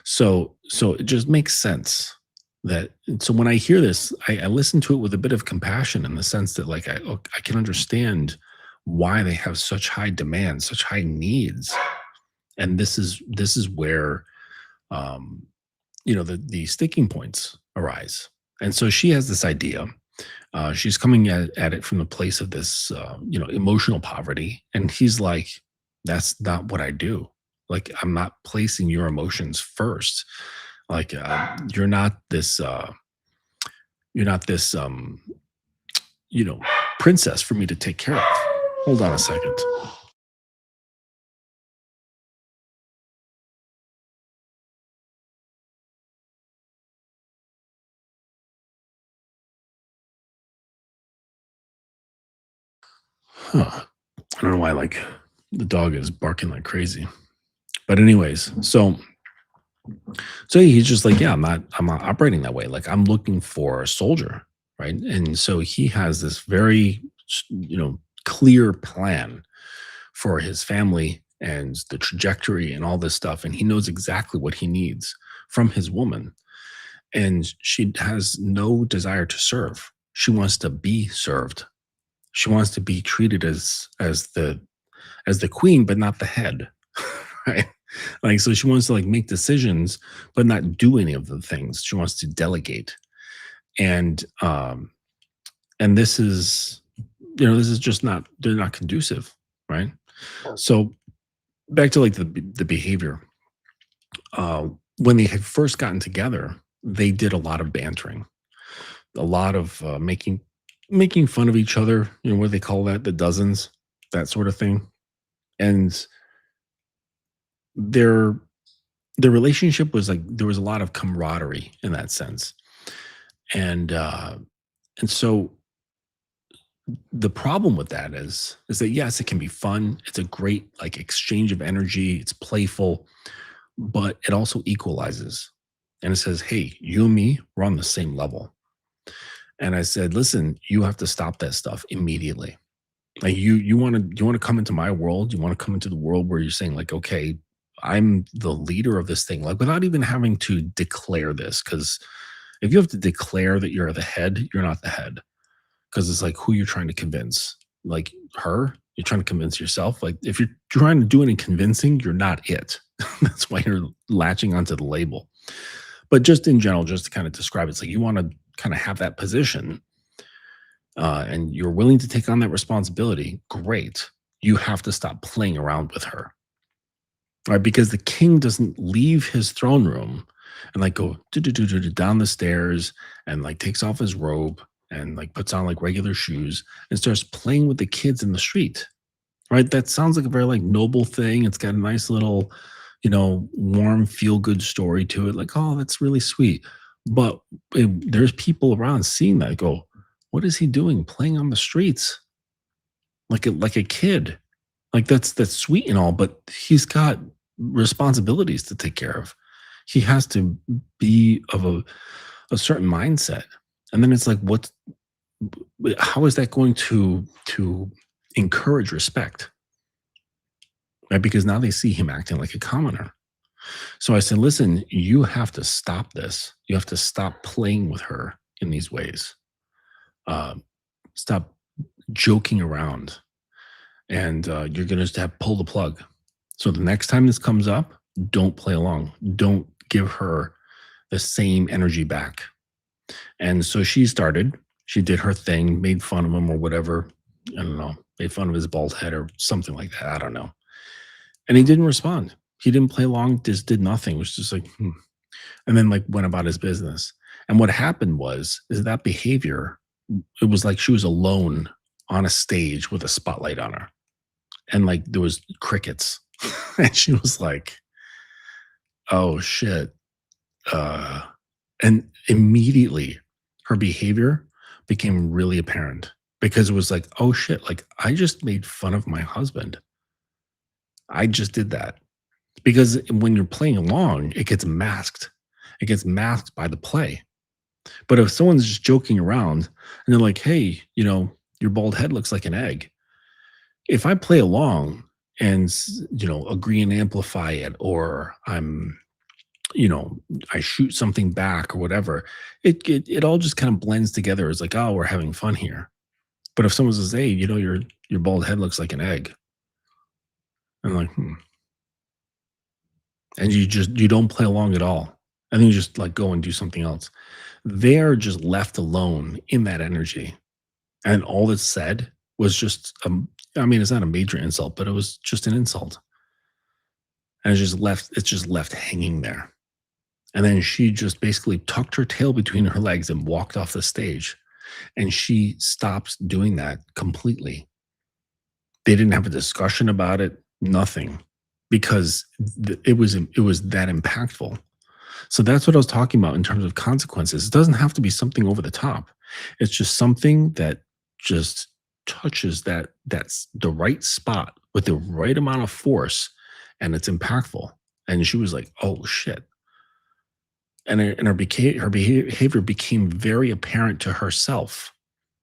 So it just makes sense that, so when I hear this, I listen to it with a bit of compassion in the sense that, like, I can understand why they have such high demands, such high needs. And this is where the sticking points arise. And so she has this idea. She's coming at it from the place of this, emotional poverty. And he's like, that's not what I do. Like, I'm not placing your emotions first. Like, you're not this, you know, princess for me to take care of. Hold on a second. Huh. I don't know why, like, the dog is barking like crazy. But anyways, so he's just like, yeah, I'm not operating that way. Like, I'm looking for a soldier, right? And so he has this very, clear plan for his family and the trajectory and all this stuff. And he knows exactly what he needs from his woman. And she has no desire to serve. She wants to be served. She wants to be treated as the queen, but not the head. Right? Like, so she wants to, like, make decisions, but not do any of the things. She wants to delegate. And this is just not, they're not conducive, right? So back to, like, the behavior. When they had first gotten together, they did a lot of bantering, a lot of making fun of each other. You know what they call that? The dozens, that sort of thing. And their their relationship was like there was a lot of camaraderie in that sense. And so the problem with that is that, yes, it can be fun. It's a great, like, exchange of energy. It's playful, but it also equalizes. And it says, hey, you and me, we're on the same level. And I said, listen, you have to stop that stuff immediately. Like, you want to come into my world. You want to come into the world where you're saying, like, okay, I'm the leader of this thing, like, without even having to declare this. Because if you have to declare that you're the head, you're not the head. Because it's like, who you're trying to convince, like, her. You're trying to convince yourself. Like, if you're trying to do any convincing, you're not it. That's why you're latching onto the label. But just in general, just to kind of describe, it's like you want to kind of have that position, and you're willing to take on that responsibility. Great. You have to stop playing around with her, right? Because the king doesn't leave his throne room and like go down the stairs and like takes off his robe and like puts on like regular shoes and starts playing with the kids in the street, right? That sounds like a very like noble thing. It's got a nice little, warm, feel good story to it. Like, oh, that's really sweet. But there's people around seeing that go, what is he doing playing on the streets like a kid? Like that's sweet and all, but he's got responsibilities to take care of. He has to be of a certain mindset. And then it's like, how is that going to encourage respect? Right? Because now they see him acting like a commoner. So I said, listen, you have to stop this. You have to stop playing with her in these ways. Uh, Stop joking around, and you're going to just have to pull the plug. So the next time this comes up, don't play along. Don't give her the same energy back. And so she did her thing, made fun of him or whatever. I don't know, made fun of his bald head or something like that. I don't know. And he didn't respond. He didn't play along, just did nothing. It was just like, and then like went about his business. And what happened is that behavior, it was like she was alone on a stage with a spotlight on her. And like there was crickets. And she was like, oh shit. Uh, and immediately her behavior became really apparent because it was like, oh shit, like I just made fun of my husband. I just did that. Because when you're playing along, it gets masked. It gets masked by the play. But if someone's just joking around and they're like, hey, your bald head looks like an egg. If I play along and, agree and amplify it, or you know, I shoot something back or whatever, it all just kind of blends together. It's like, oh, we're having fun here. But if someone says, hey, your bald head looks like an egg, I'm like, and you don't play along at all. And then you just like go and do something else. They're just left alone in that energy. And all that's said was just I mean, it's not a major insult, but it was just an insult. And it's just left hanging there. And then she just basically tucked her tail between her legs and walked off the stage. And she stops doing that completely. They didn't have a discussion about it, nothing, because it was that impactful. So that's what I was talking about in terms of consequences. It doesn't have to be something over the top. It's just something that just touches that's the right spot with the right amount of force, and it's impactful. And she was like, "Oh shit!" Her behavior became very apparent to herself,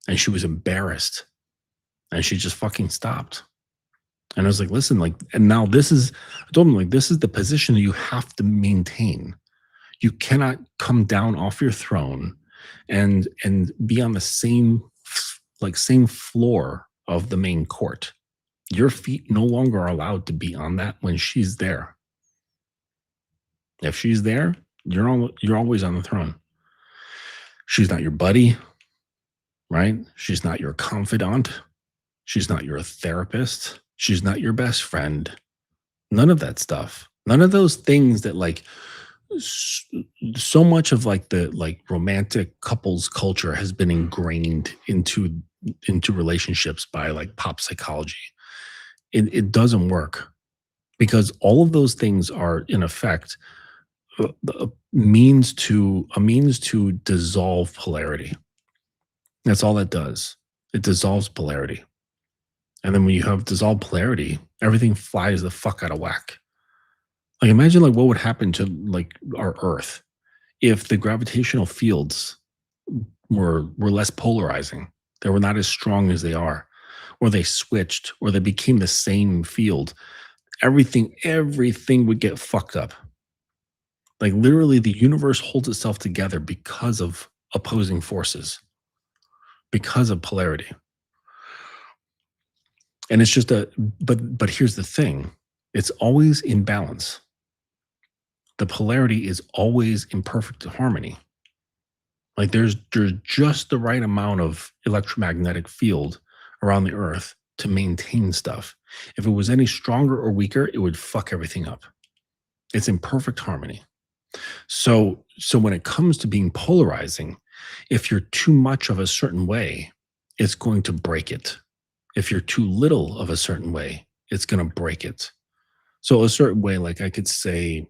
and she was embarrassed, and she just fucking stopped. And I was like, "Listen, like, and now I told him like, this is the position that you have to maintain. You cannot come down off your throne and be on the same floor of the main court. Your feet no longer are allowed to be on that when she's there. If she's there, you're always on the throne. She's not your buddy, right? She's not your confidant. She's not your therapist. She's not your best friend. None of that stuff. None of those things that like so much of like the like romantic couples culture has been ingrained into relationships by like pop psychology. It doesn't work because all of those things are in effect a means to dissolve polarity. That's all that does. It dissolves polarity. And then when you have dissolved polarity, everything flies the fuck out of whack. Like imagine like what would happen to like our Earth if the gravitational fields were less polarizing. They were not as strong as they are, or they switched, or they became the same field. Everything would get fucked up. Like literally the universe holds itself together because of opposing forces, because of polarity. And it's just but here's the thing. It's always in balance. The polarity is always in perfect harmony. Like there's just the right amount of electromagnetic field around the earth to maintain stuff. If it was any stronger or weaker, it would fuck everything up. It's in perfect harmony. So when it comes to being polarizing, if you're too much of a certain way, it's going to break it. If you're too little of a certain way, it's going to break it. So a certain way, like I could say,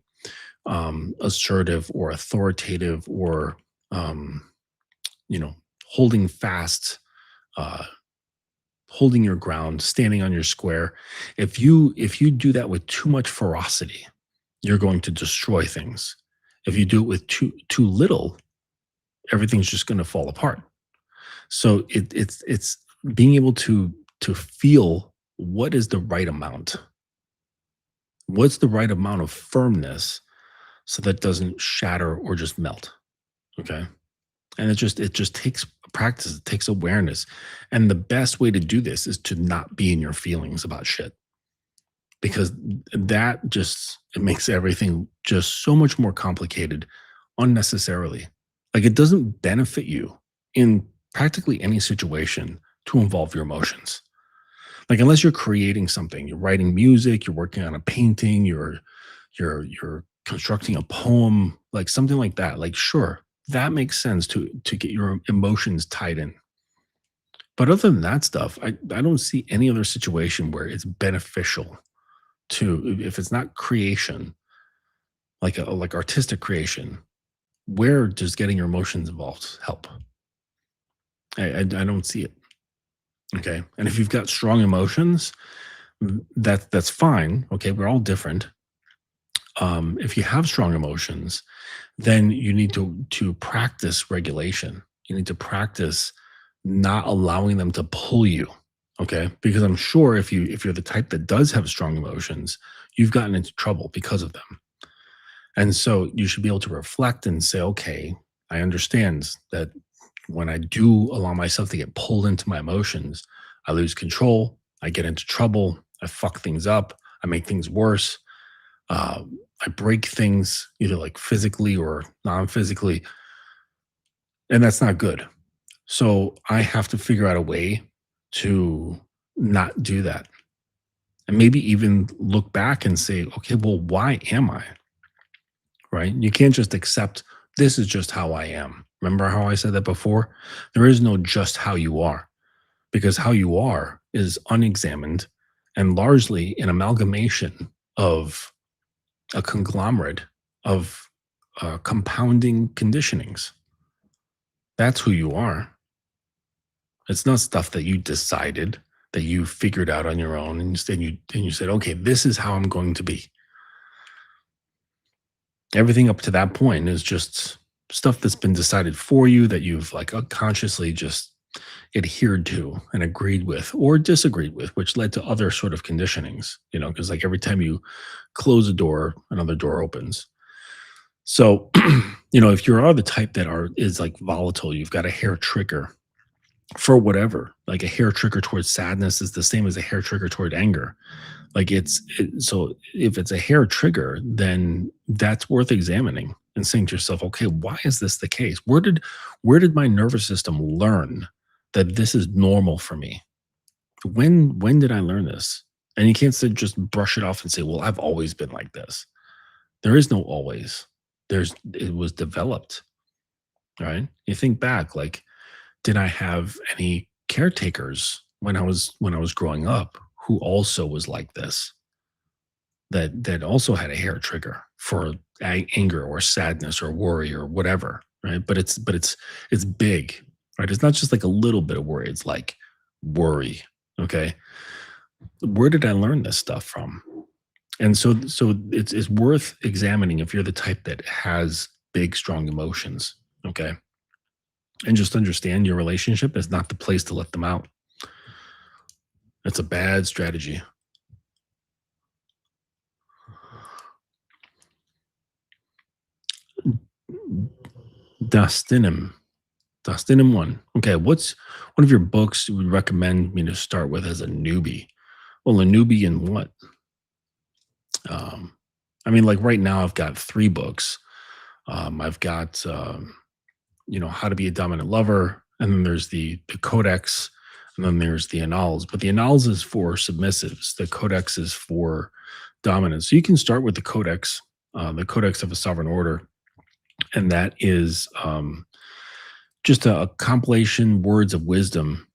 assertive or authoritative or um, you know, holding fast, uh, holding your ground, standing on your square. If you do that with too much ferocity, you're going to destroy things. If you do it with too little, everything's just going to fall apart. So it's being able to feel what is the right amount. What's the right amount of firmness so that doesn't shatter or just melt. Okay. And it just takes practice, it takes awareness. And the best way to do this is to not be in your feelings about shit. Because that just it makes everything just so much more complicated unnecessarily. Like it doesn't benefit you in practically any situation to involve your emotions. Like unless you're creating something, you're writing music, you're working on a painting, you're constructing a poem, like something like that. Like sure, that makes sense to get your emotions tied in. But other than that stuff, I don't see any other situation where it's beneficial to if it's not creation, like artistic creation, where does getting your emotions involved help? I don't see it. Okay. And if you've got strong emotions, that's fine. Okay. We're all different. If you have strong emotions, then you need to practice regulation. You need to practice not allowing them to pull you. Okay. Because I'm sure if you're the type that does have strong emotions, you've gotten into trouble because of them. And so you should be able to reflect and say, okay, I understand that when I do allow myself to get pulled into my emotions, I lose control, I get into trouble, I fuck things up, I make things worse, uh, I break things either like physically or non physically, and that's not good. So I have to figure out a way to not do that. And maybe even look back and say, okay, well, why am I? Right? You can't just accept this is just how I am. Remember how I said that before? There is no just how you are because how you are is unexamined and largely an amalgamation of a conglomerate of compounding conditionings. That's who you are. It's not stuff that you decided that you figured out on your own and you said, okay, this is how I'm going to be. Everything up to that point is just stuff that's been decided for you that you've like unconsciously just adhered to and agreed with or disagreed with, which led to other sort of conditionings, because like every time you close a door, another door opens. So, if you are the type that is like volatile, you've got a hair trigger for whatever, like a hair trigger towards sadness is the same as a hair trigger toward anger. Like so if it's a hair trigger, then that's worth examining and saying to yourself, okay, why is this the case? Where did my nervous system learn that this is normal for me? When did I learn this? And you can't just brush it off and say, well, I've always been like this. There is no always. It was developed. Right? You think back, like, did I have any caretakers when I was growing up who also was like this? That also had a hair trigger for anger or sadness or worry or whatever, right? But it's big, right? It's not just like a little bit of worry. It's like worry. Okay, where did I learn this stuff from? And so it's worth examining if you're the type that has big, strong emotions. Okay, and just understand your relationship is not the place to let them out. It's a bad strategy. Dustinum. Dustinum one. Okay, what's one of your books you would recommend me to start with as a newbie? Well, a newbie in what? Um, I mean, like right now, I've got 3 books. I've got How to Be a Dominant Lover, and then there's the Codex, and then there's the Annals. But the Annals is for submissives. The Codex is for dominance. So you can start with the Codex of a Sovereign Order, and that is just a compilation words of wisdom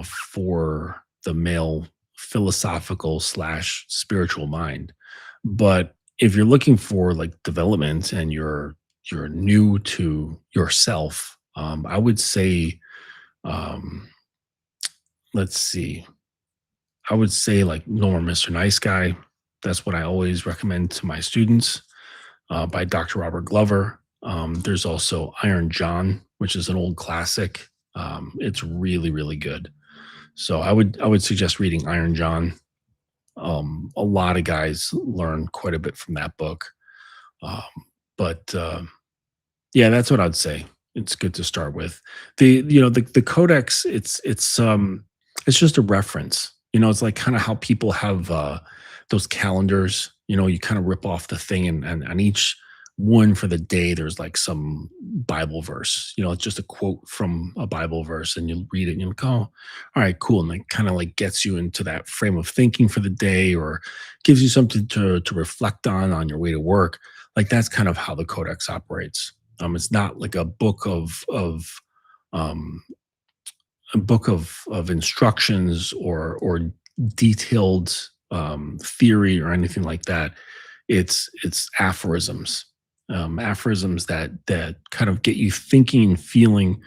for the male philosophical slash spiritual mind. But if you're looking for like development and you're new to yourself, I would say, um, let's see, I would say like No More Mr. Nice Guy. That's what I always recommend to my students, by Dr. Robert Glover. There's also Iron John, which is an old classic. It's really, really good. So I would suggest reading Iron John. A lot of guys learn quite a bit from that book. Um, but Yeah, that's what I'd say. It's good to start with. The codex, it's just a reference. It's like kind of how people have those calendars. You kind of rip off the thing, and on each one for the day there's like some Bible verse. It's just a quote from a Bible verse, and you'll read it and you'll go, oh, all right, cool. And it kind of like gets you into that frame of thinking for the day, or gives you something to reflect on your way to work. Like that's kind of how the codex operates. It's not like um, a book of instructions or detailed theory or anything like that. It's aphorisms, aphorisms that kind of get you thinking and feeling,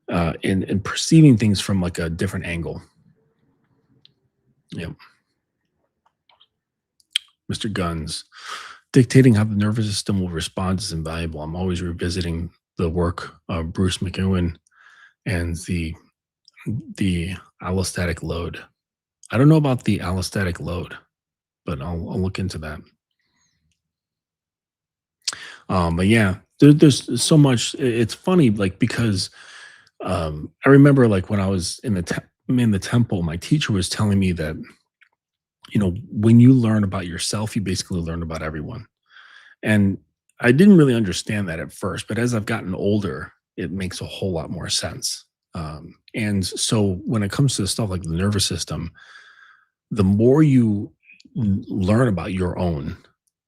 and perceiving things from like a different angle. Yeah, Mr. Guns. Dictating how the nervous system will respond is invaluable. I'm always revisiting the work of Bruce McEwen and the allostatic load. I don't know about the allostatic load, but I'll look into that. But yeah, there's so much. It's funny, like because I remember like when I was in the temple, my teacher was telling me that when you learn about yourself, you basically learn about everyone. And I didn't really understand that at first, but as I've gotten older, it makes a whole lot more sense. And so when it comes to stuff like the nervous system, the more you learn about your own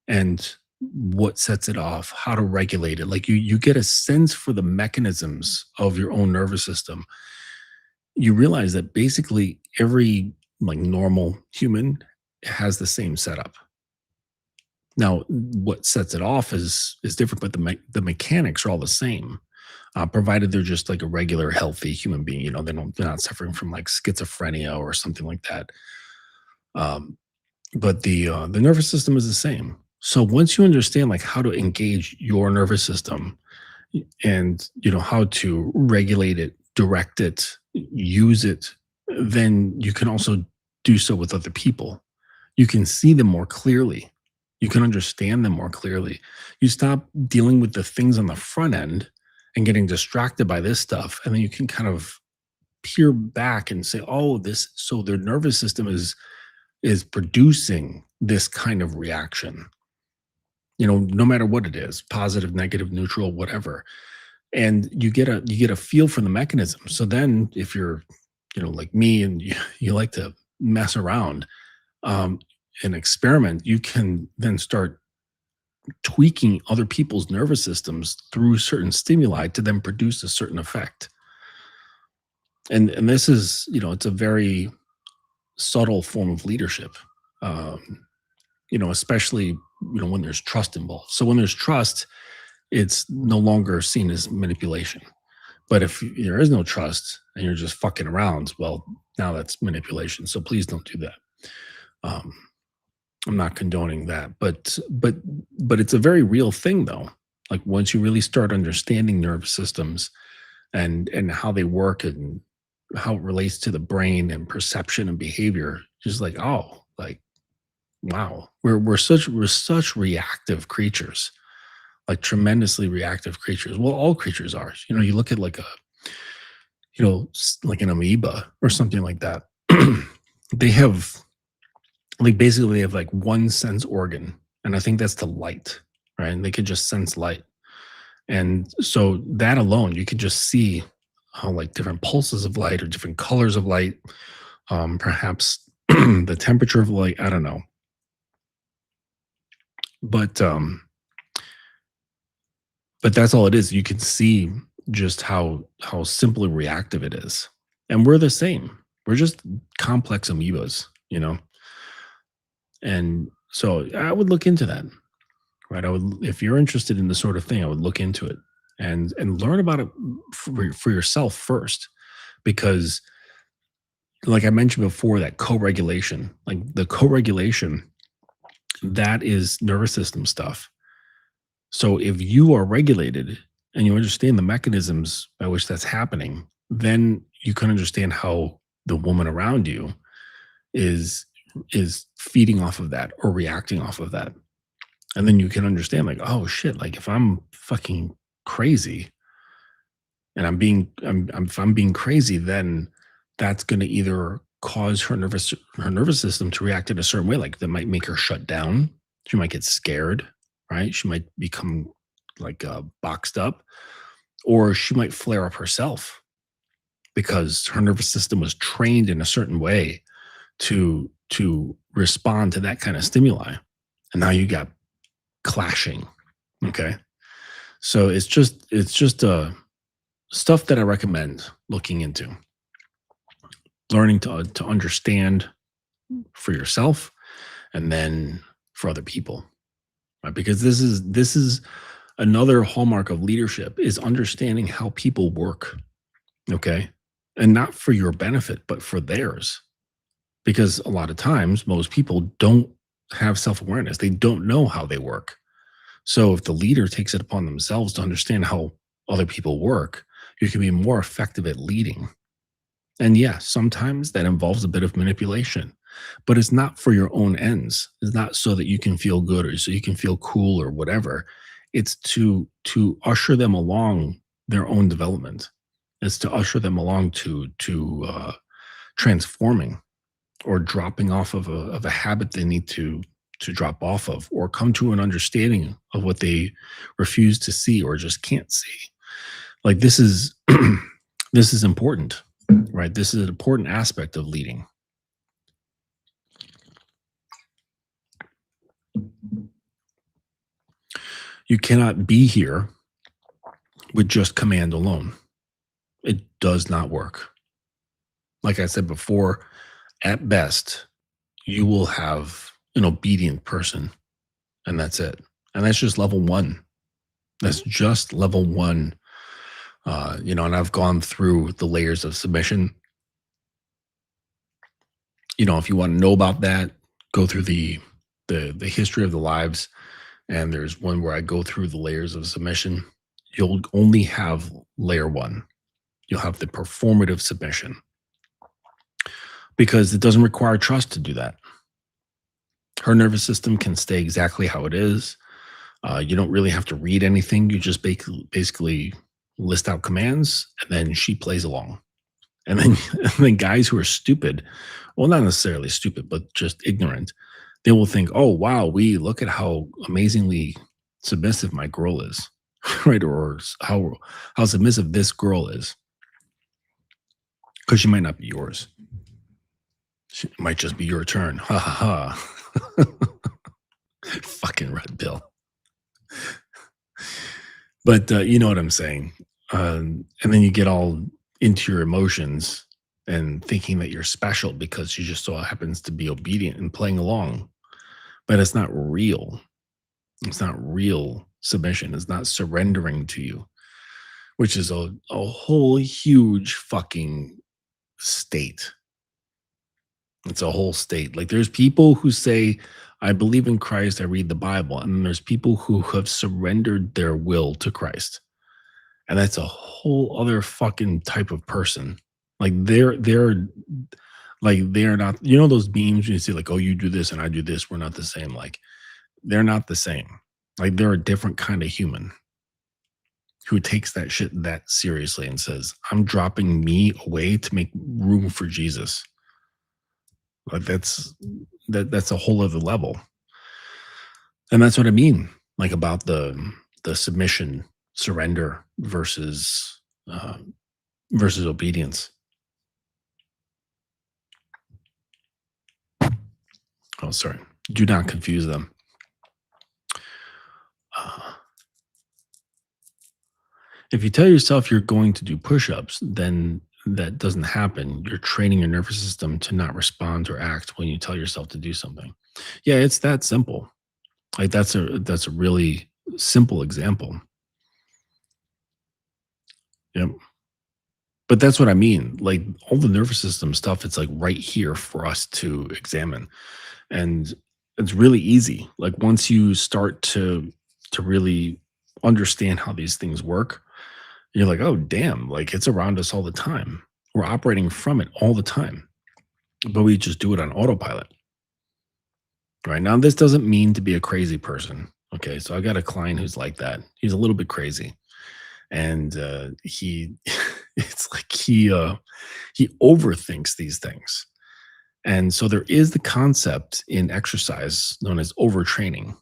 and what sets it off, how to regulate it, like you get a sense for the mechanisms of your own nervous system. You realize that basically every like normal human has the same setup. Now, what sets it off is different, but the mechanics are all the same, provided they're just like a regular healthy human being. They're not suffering from like schizophrenia or something like that. Um, but the nervous system is the same. So once you understand like how to engage your nervous system, and how to regulate it, direct it, use it, then you can also do so with other people. You can see them more clearly. You can understand them more clearly. You stop dealing with the things on the front end and getting distracted by this stuff. And then you can kind of peer back and say, oh, so their nervous system is producing this kind of reaction, no matter what it is, positive, negative, neutral, whatever. And you get a feel for the mechanism. So then if you're, like me, and you like to mess around, um, and experiment, you can then start tweaking other people's nervous systems through certain stimuli to then produce a certain effect. And this is, it's a very subtle form of leadership. Especially, when there's trust involved. So when there's trust, it's no longer seen as manipulation. But if there is no trust and you're just fucking around, well, now that's manipulation. So please don't do that. Um, I'm not condoning that, but it's a very real thing though. Like once you really start understanding nervous systems and how they work and how it relates to the brain and perception and behavior, just like, oh, like wow, we're such reactive creatures, like tremendously reactive creatures. Well, all creatures are. You look at like like an amoeba or something like that. They have like basically they have like one sense organ, And I think that's to light, right? And they could just sense light. And so that alone, you could just see how like different pulses of light or different colors of light, perhaps the temperature of light, I don't know. But but that's all it is. You can see just how simply reactive it is. And we're the same. We're just complex amoebas, you know? And so I would look into that, right? I would, if you're interested in this sort of thing, I would look into it and learn about it for yourself first, because like I mentioned before, that co-regulation, like the co-regulation, that is nervous system stuff. So if you are regulated and you understand the mechanisms by which that's happening, then you can understand how the woman around you is feeding off of that or reacting off of that. And then you can understand like, oh shit, like if I'm fucking crazy and if I'm being crazy, then that's going to either cause her nervous system to react in a certain way, like that might make her shut down. She might get scared, right? She might become like boxed up, or she might flare up herself because her nervous system was trained in a certain way to respond to that kind of stimuli. And now you got clashing. Okay. So it's just stuff that I recommend looking into, learning to understand for yourself and then for other people, right? Because this is another hallmark of leadership, is understanding how people work. Okay. And not for your benefit, but for theirs. Because a lot of times most people don't have self-awareness. They don't know how they work. So if the leader takes it upon themselves to understand how other people work, you can be more effective at leading. And yeah, sometimes that involves a bit of manipulation, but it's not for your own ends. It's not so that you can feel good or so you can feel cool or whatever. It's to usher them along their own development. It's to usher them along to transforming or dropping off of a habit they need to drop off of, or come to an understanding of what they refuse to see or just can't see. Like this is this is important, right? This is an important aspect of leading. You cannot be here with just command alone. It does not work. Like I said before, at best, you will have an obedient person, and that's it. And that's just level one. That's just level one. And I've gone through the layers of submission. If you want to know about that, go through the history of the lives. And there's one where I go through the layers of submission. You'll only have layer one. You'll have the performative submission, because it doesn't require trust to do that. Her nervous system can stay exactly how it is. You don't really have to read anything. You just basically list out commands, and then she plays along. And then, and then guys who are stupid, well, not necessarily stupid, but just ignorant, they will think, oh, wow, we look at how amazingly submissive my girl is, right? Or how submissive this girl is. Because she might not be yours. It might just be your turn. Ha ha ha. Fucking red pill. But you know what I'm saying. And then you get all into your emotions and thinking that you're special because she just so happens to be obedient and playing along. But it's not real. It's not real submission. It's not surrendering to you, which is a whole huge fucking state. It's a whole state. Like there's people who say, I believe in Christ, I read the Bible. And there's people who have surrendered their will to Christ. And that's a whole other fucking type of person. Like they're not, those memes you see like, oh, you do this and I do this. We're not the same. Like they're not the same. Like they're a different kind of human who takes that shit that seriously and says, I'm dropping me away to make room for Jesus. Like that's a whole other level. And that's what I mean, like about the submission, surrender uh, versus obedience. Oh, sorry. Do not confuse them. Uh, if you tell yourself you're going to do push-ups, then that doesn't happen. You're training your nervous system to not respond or act when you tell yourself to do something. Yeah, it's that simple. Like that's a really simple example. Yep. But that's what I mean. Like all the nervous system stuff, it's like right here for us to examine. And it's really easy. Like once you start to really understand how these things work, you're like, oh damn, like it's around us all the time. We're operating from it all the time, but we just do it on autopilot. Right now, this doesn't mean to be a crazy person. Okay. So I got a client who's like that. He's a little bit crazy. And he it's like he overthinks these things. And so there is the concept in exercise known as overtraining.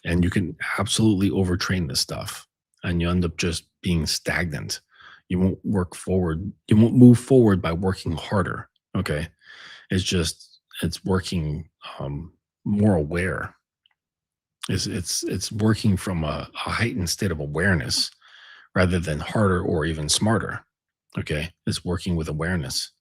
And you can absolutely overtrain this stuff. And you end up just being stagnant. You won't work forward. You won't move forward by working harder. Okay. It's working more aware. It's working from a heightened state of awareness rather than harder or even smarter. Okay. It's working with awareness.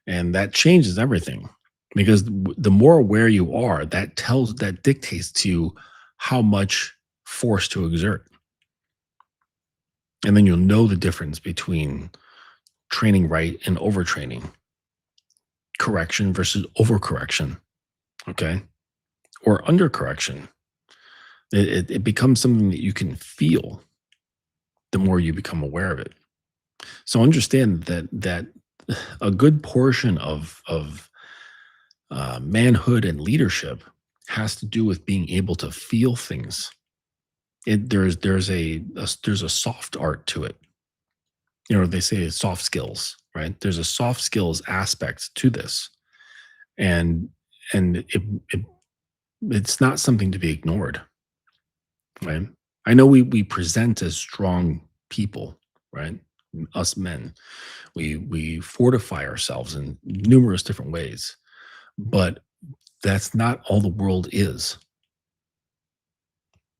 And that changes everything because the more aware you are, that dictates to you how much force to exert. And then you'll know the difference between training right and overtraining, correction versus overcorrection. Okay. Or undercorrection. It becomes something that you can feel the more you become aware of it. So understand that a good portion of manhood and leadership has to do with being able to feel things. There's a soft art to it. You know, they say soft skills, right? There's a soft skills aspect to this, and and it's not something to be ignored, right? I know we present as strong people, right? Us men, we fortify ourselves in numerous different ways, but that's not all the world is,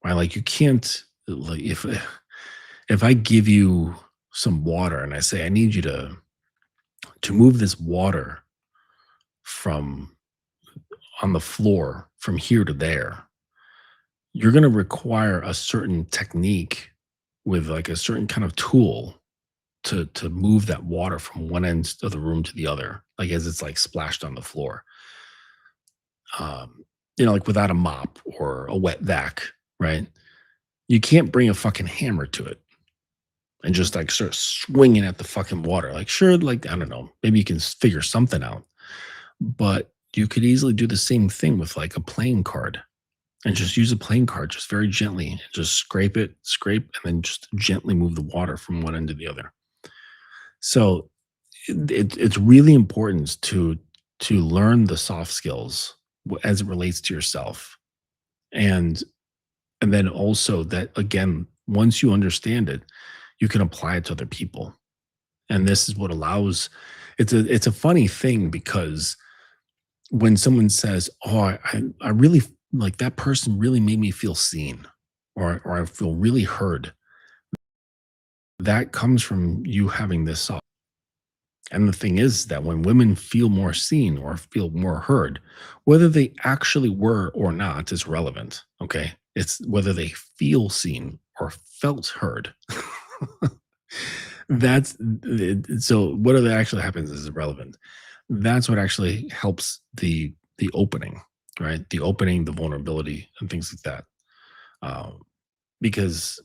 right? Like you can't like if I give you some water and I say I need you to move this water from on the floor from here to there, you're going to require a certain technique with like a certain kind of tool to move that water from one end of the room to the other, like as it's like splashed on the floor. You know, like without a mop or a wet vac, right? You can't bring a fucking hammer to it and just like start swinging at the fucking water. Like, sure, like, I don't know, maybe you can figure something out, but you could easily do the same thing with like a playing card and just use a playing card just very gently, and just scrape, and then just gently move the water from one end to the other. So it's really important to learn the soft skills as it relates to yourself, and and then also that again, once you understand it, you can apply it to other people. And this is what allows it's a funny thing because when someone says, "Oh, I really like that person really made me feel seen," or I feel really heard, that comes from you having this soft. And the thing is that when women feel more seen or feel more heard, whether they actually were or not is relevant. Okay. It's whether they feel seen or felt heard. So whether that actually happens is irrelevant. That's what actually helps the opening, right? The opening, the vulnerability, and things like that. Um, because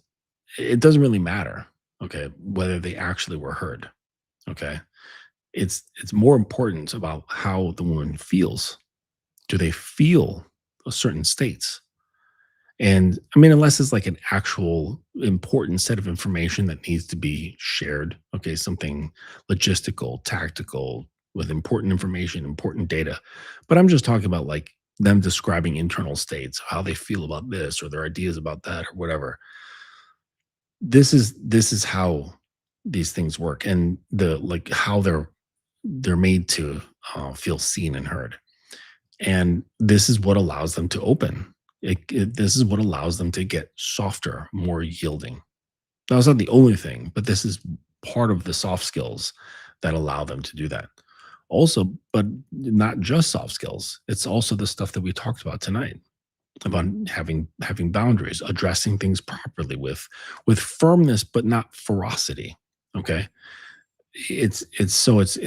it doesn't really matter, okay, whether they actually were heard. Okay. It's more important about how the woman feels. Do they feel a certain states? And I mean, unless it's like an actual important set of information that needs to be shared, okay, something logistical, tactical, with important information, important data. But I'm just talking about like them describing internal states, how they feel about this or their ideas about that or whatever. This is how these things work, and the like how they're made to feel seen and heard. And this is what allows them to open. This is what allows them to get softer, more yielding. Now, it's not the only thing, but this is part of the soft skills that allow them to do that. Also, but not just soft skills. It's also the stuff that we talked about tonight about having boundaries, addressing things properly with firmness, but not ferocity. Okay, it's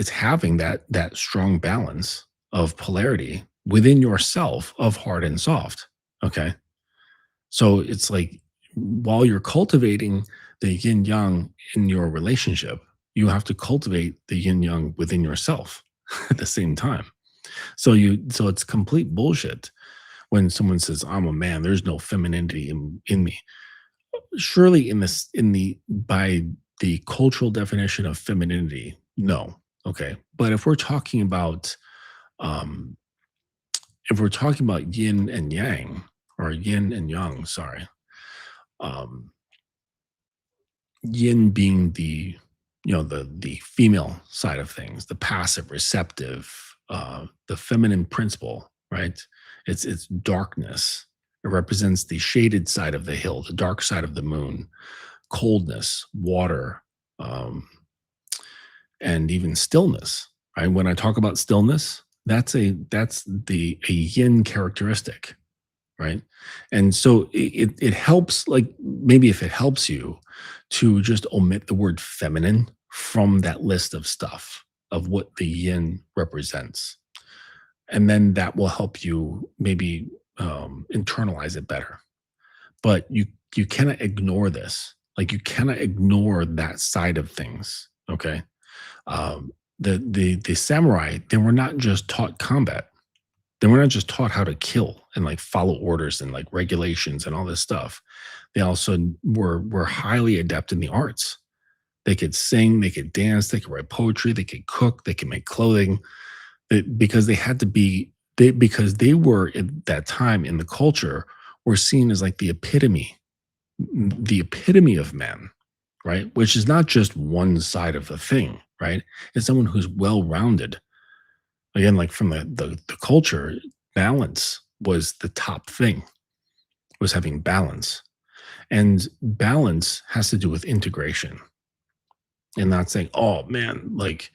having that strong balance of polarity within yourself of hard and soft. Okay, so it's like while you're cultivating the yin yang in your relationship, you have to cultivate the yin yang within yourself at the same time. So it's complete bullshit when someone says, "I'm a man, there's no femininity in me." Surely in the by the cultural definition of femininity, no. Okay. But um if we're talking about yin and yang, or yin and yang, sorry, um, yin being the female side of things, the passive, receptive, the feminine principle, right? It's darkness. It represents the shaded side of the hill, the dark side of the moon, coldness, water, um, and even stillness. Right? When I talk about stillness, that's a yin characteristic, right? And so it helps, like maybe if it helps you to just omit the word feminine from that list of stuff of what the yin represents, and then that will help you maybe internalize it better. But you cannot ignore this. Like you cannot ignore that side of things. Okay, the samurai, they were not just taught combat. They were not just taught how to kill and like follow orders and like regulations and all this stuff. They also were highly adept in the arts. They could sing, they could dance, they could write poetry, they could cook, they could make clothing. Because they had to be because they were at that time in the culture were seen as like the epitome of men, right? Which is not just one side of the thing, right? It's someone who's well rounded. Again, like from the culture, balance was the top thing, was having balance. And balance has to do with integration and not saying, oh man, like,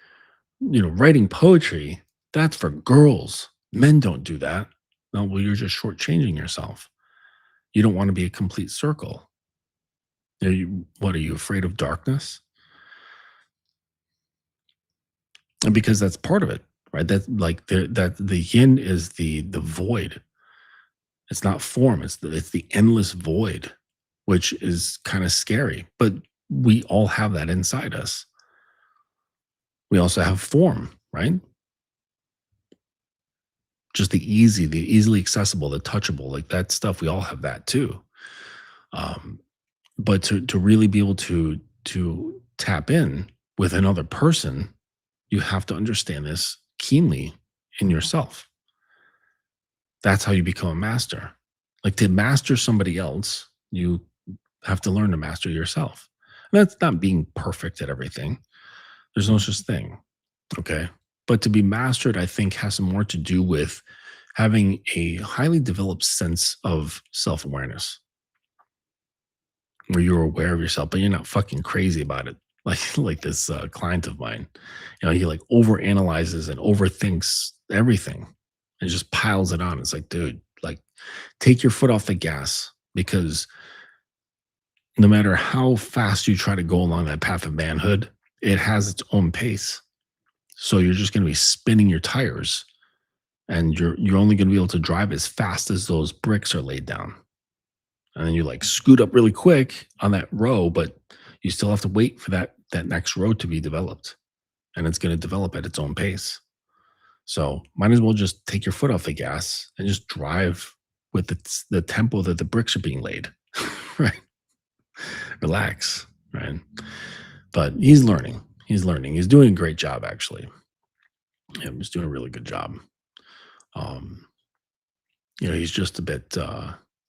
writing poetry, that's for girls. Men don't do that. No, well, you're just shortchanging yourself. You don't want to be a complete circle. What are you afraid of darkness? And because that's part of it, right? That like that the yin is the void. It's not form. It's the endless void, which is kind of scary. But we all have that inside us. We also have form, right? Just the easily accessible, the touchable, like that stuff. We all have that too. Um, but to really be able to tap in with another person, you have to understand this keenly in yourself. That's how you become a master. Like to master somebody else, you have to learn to master yourself. And that's not being perfect at everything. There's no such thing. Okay. But to be mastered, I think, has more to do with having a highly developed sense of self awareness where you're aware of yourself, but you're not fucking crazy about it. Like this client of mine, he like over analyzes and overthinks everything and just piles it on. It's like, dude, like take your foot off the gas because no matter how fast you try to go along that path of manhood, it has its own pace. So you're just going to be spinning your tires and you're only going to be able to drive as fast as those bricks are laid down. And then you like scoot up really quick on that row, but you still have to wait for that next row to be developed. And it's going to develop at its own pace. So might as well just take your foot off the gas and just drive with the tempo that the bricks are being laid. Right. Relax. Right. But he's learning. He's learning. He's doing a great job, actually. Yeah, he's doing a really good job. Um, He's just a bit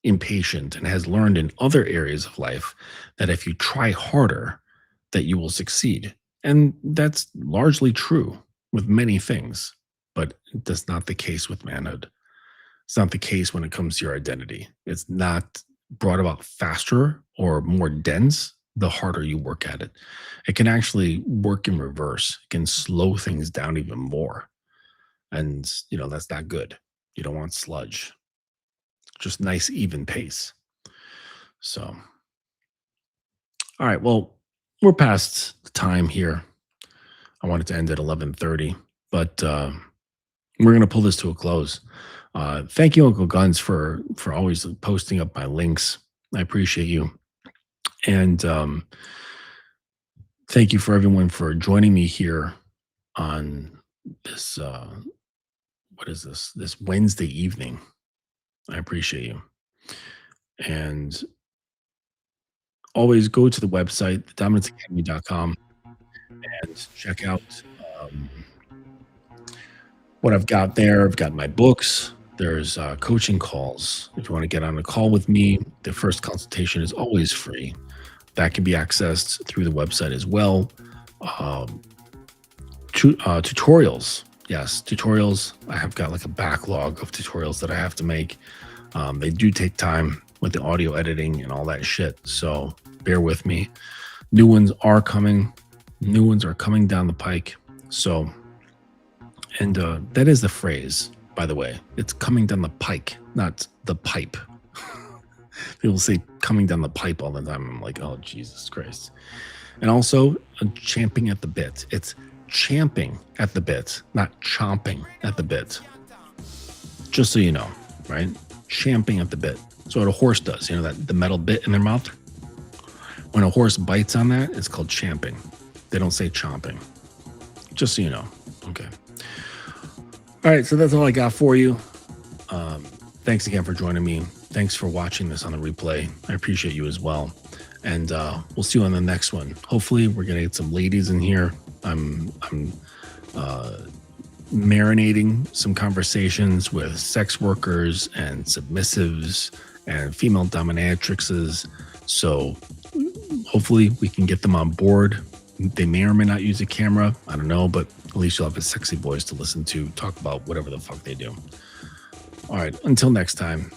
impatient and has learned in other areas of life that if you try harder, that you will succeed. And that's largely true with many things, but that's not the case with manhood. It's not the case when it comes to your identity. It's not brought about faster or more dense the harder you work at it. It can actually work in reverse. It can slow things down even more. And, that's not good. You don't want sludge, just nice, even pace. So, all right. Well, we're past the time here. I wanted to end at 11:30, but we're going to pull this to a close. Thank you, Uncle Guns, for always posting up my links. I appreciate you, and thank you for everyone for joining me here on this. What is this? This Wednesday evening. I appreciate you, and always go to the website, thedominancecademy.com, and check out um, what I've got there. I've got my books. There's coaching calls. If you want to get on a call with me, the first consultation is always free. That can be accessed through the website as well. Tutorials. Yes, tutorials. I have got like a backlog of tutorials that I have to make. They do take time with the audio editing and all that shit. So bear with me. New ones are coming. New ones are coming down the pike. So, and that is the phrase, by the way. It's coming down the pike, not the pipe. People say coming down the pipe all the time. I'm like, oh, Jesus Christ. And also, champing at the bit. It's champing at the bit, not chomping at the bit. Just so you know, right? Champing at the bit. So what a horse does, that the metal bit in their mouth. When a horse bites on that, it's called champing. They don't say chomping. Just so you know. Okay. All right, so that's all I got for you. Thanks again for joining me. Thanks for watching this on the replay. I appreciate you as well. And we'll see you on the next one. Hopefully, we're gonna get some ladies in here. I'm marinating some conversations with sex workers and submissives and female dominatrixes. So hopefully we can get them on board. They may or may not use a camera. I don't know, but at least you'll have a sexy voice to listen to talk about whatever the fuck they do. All right, until next time,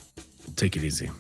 take it easy.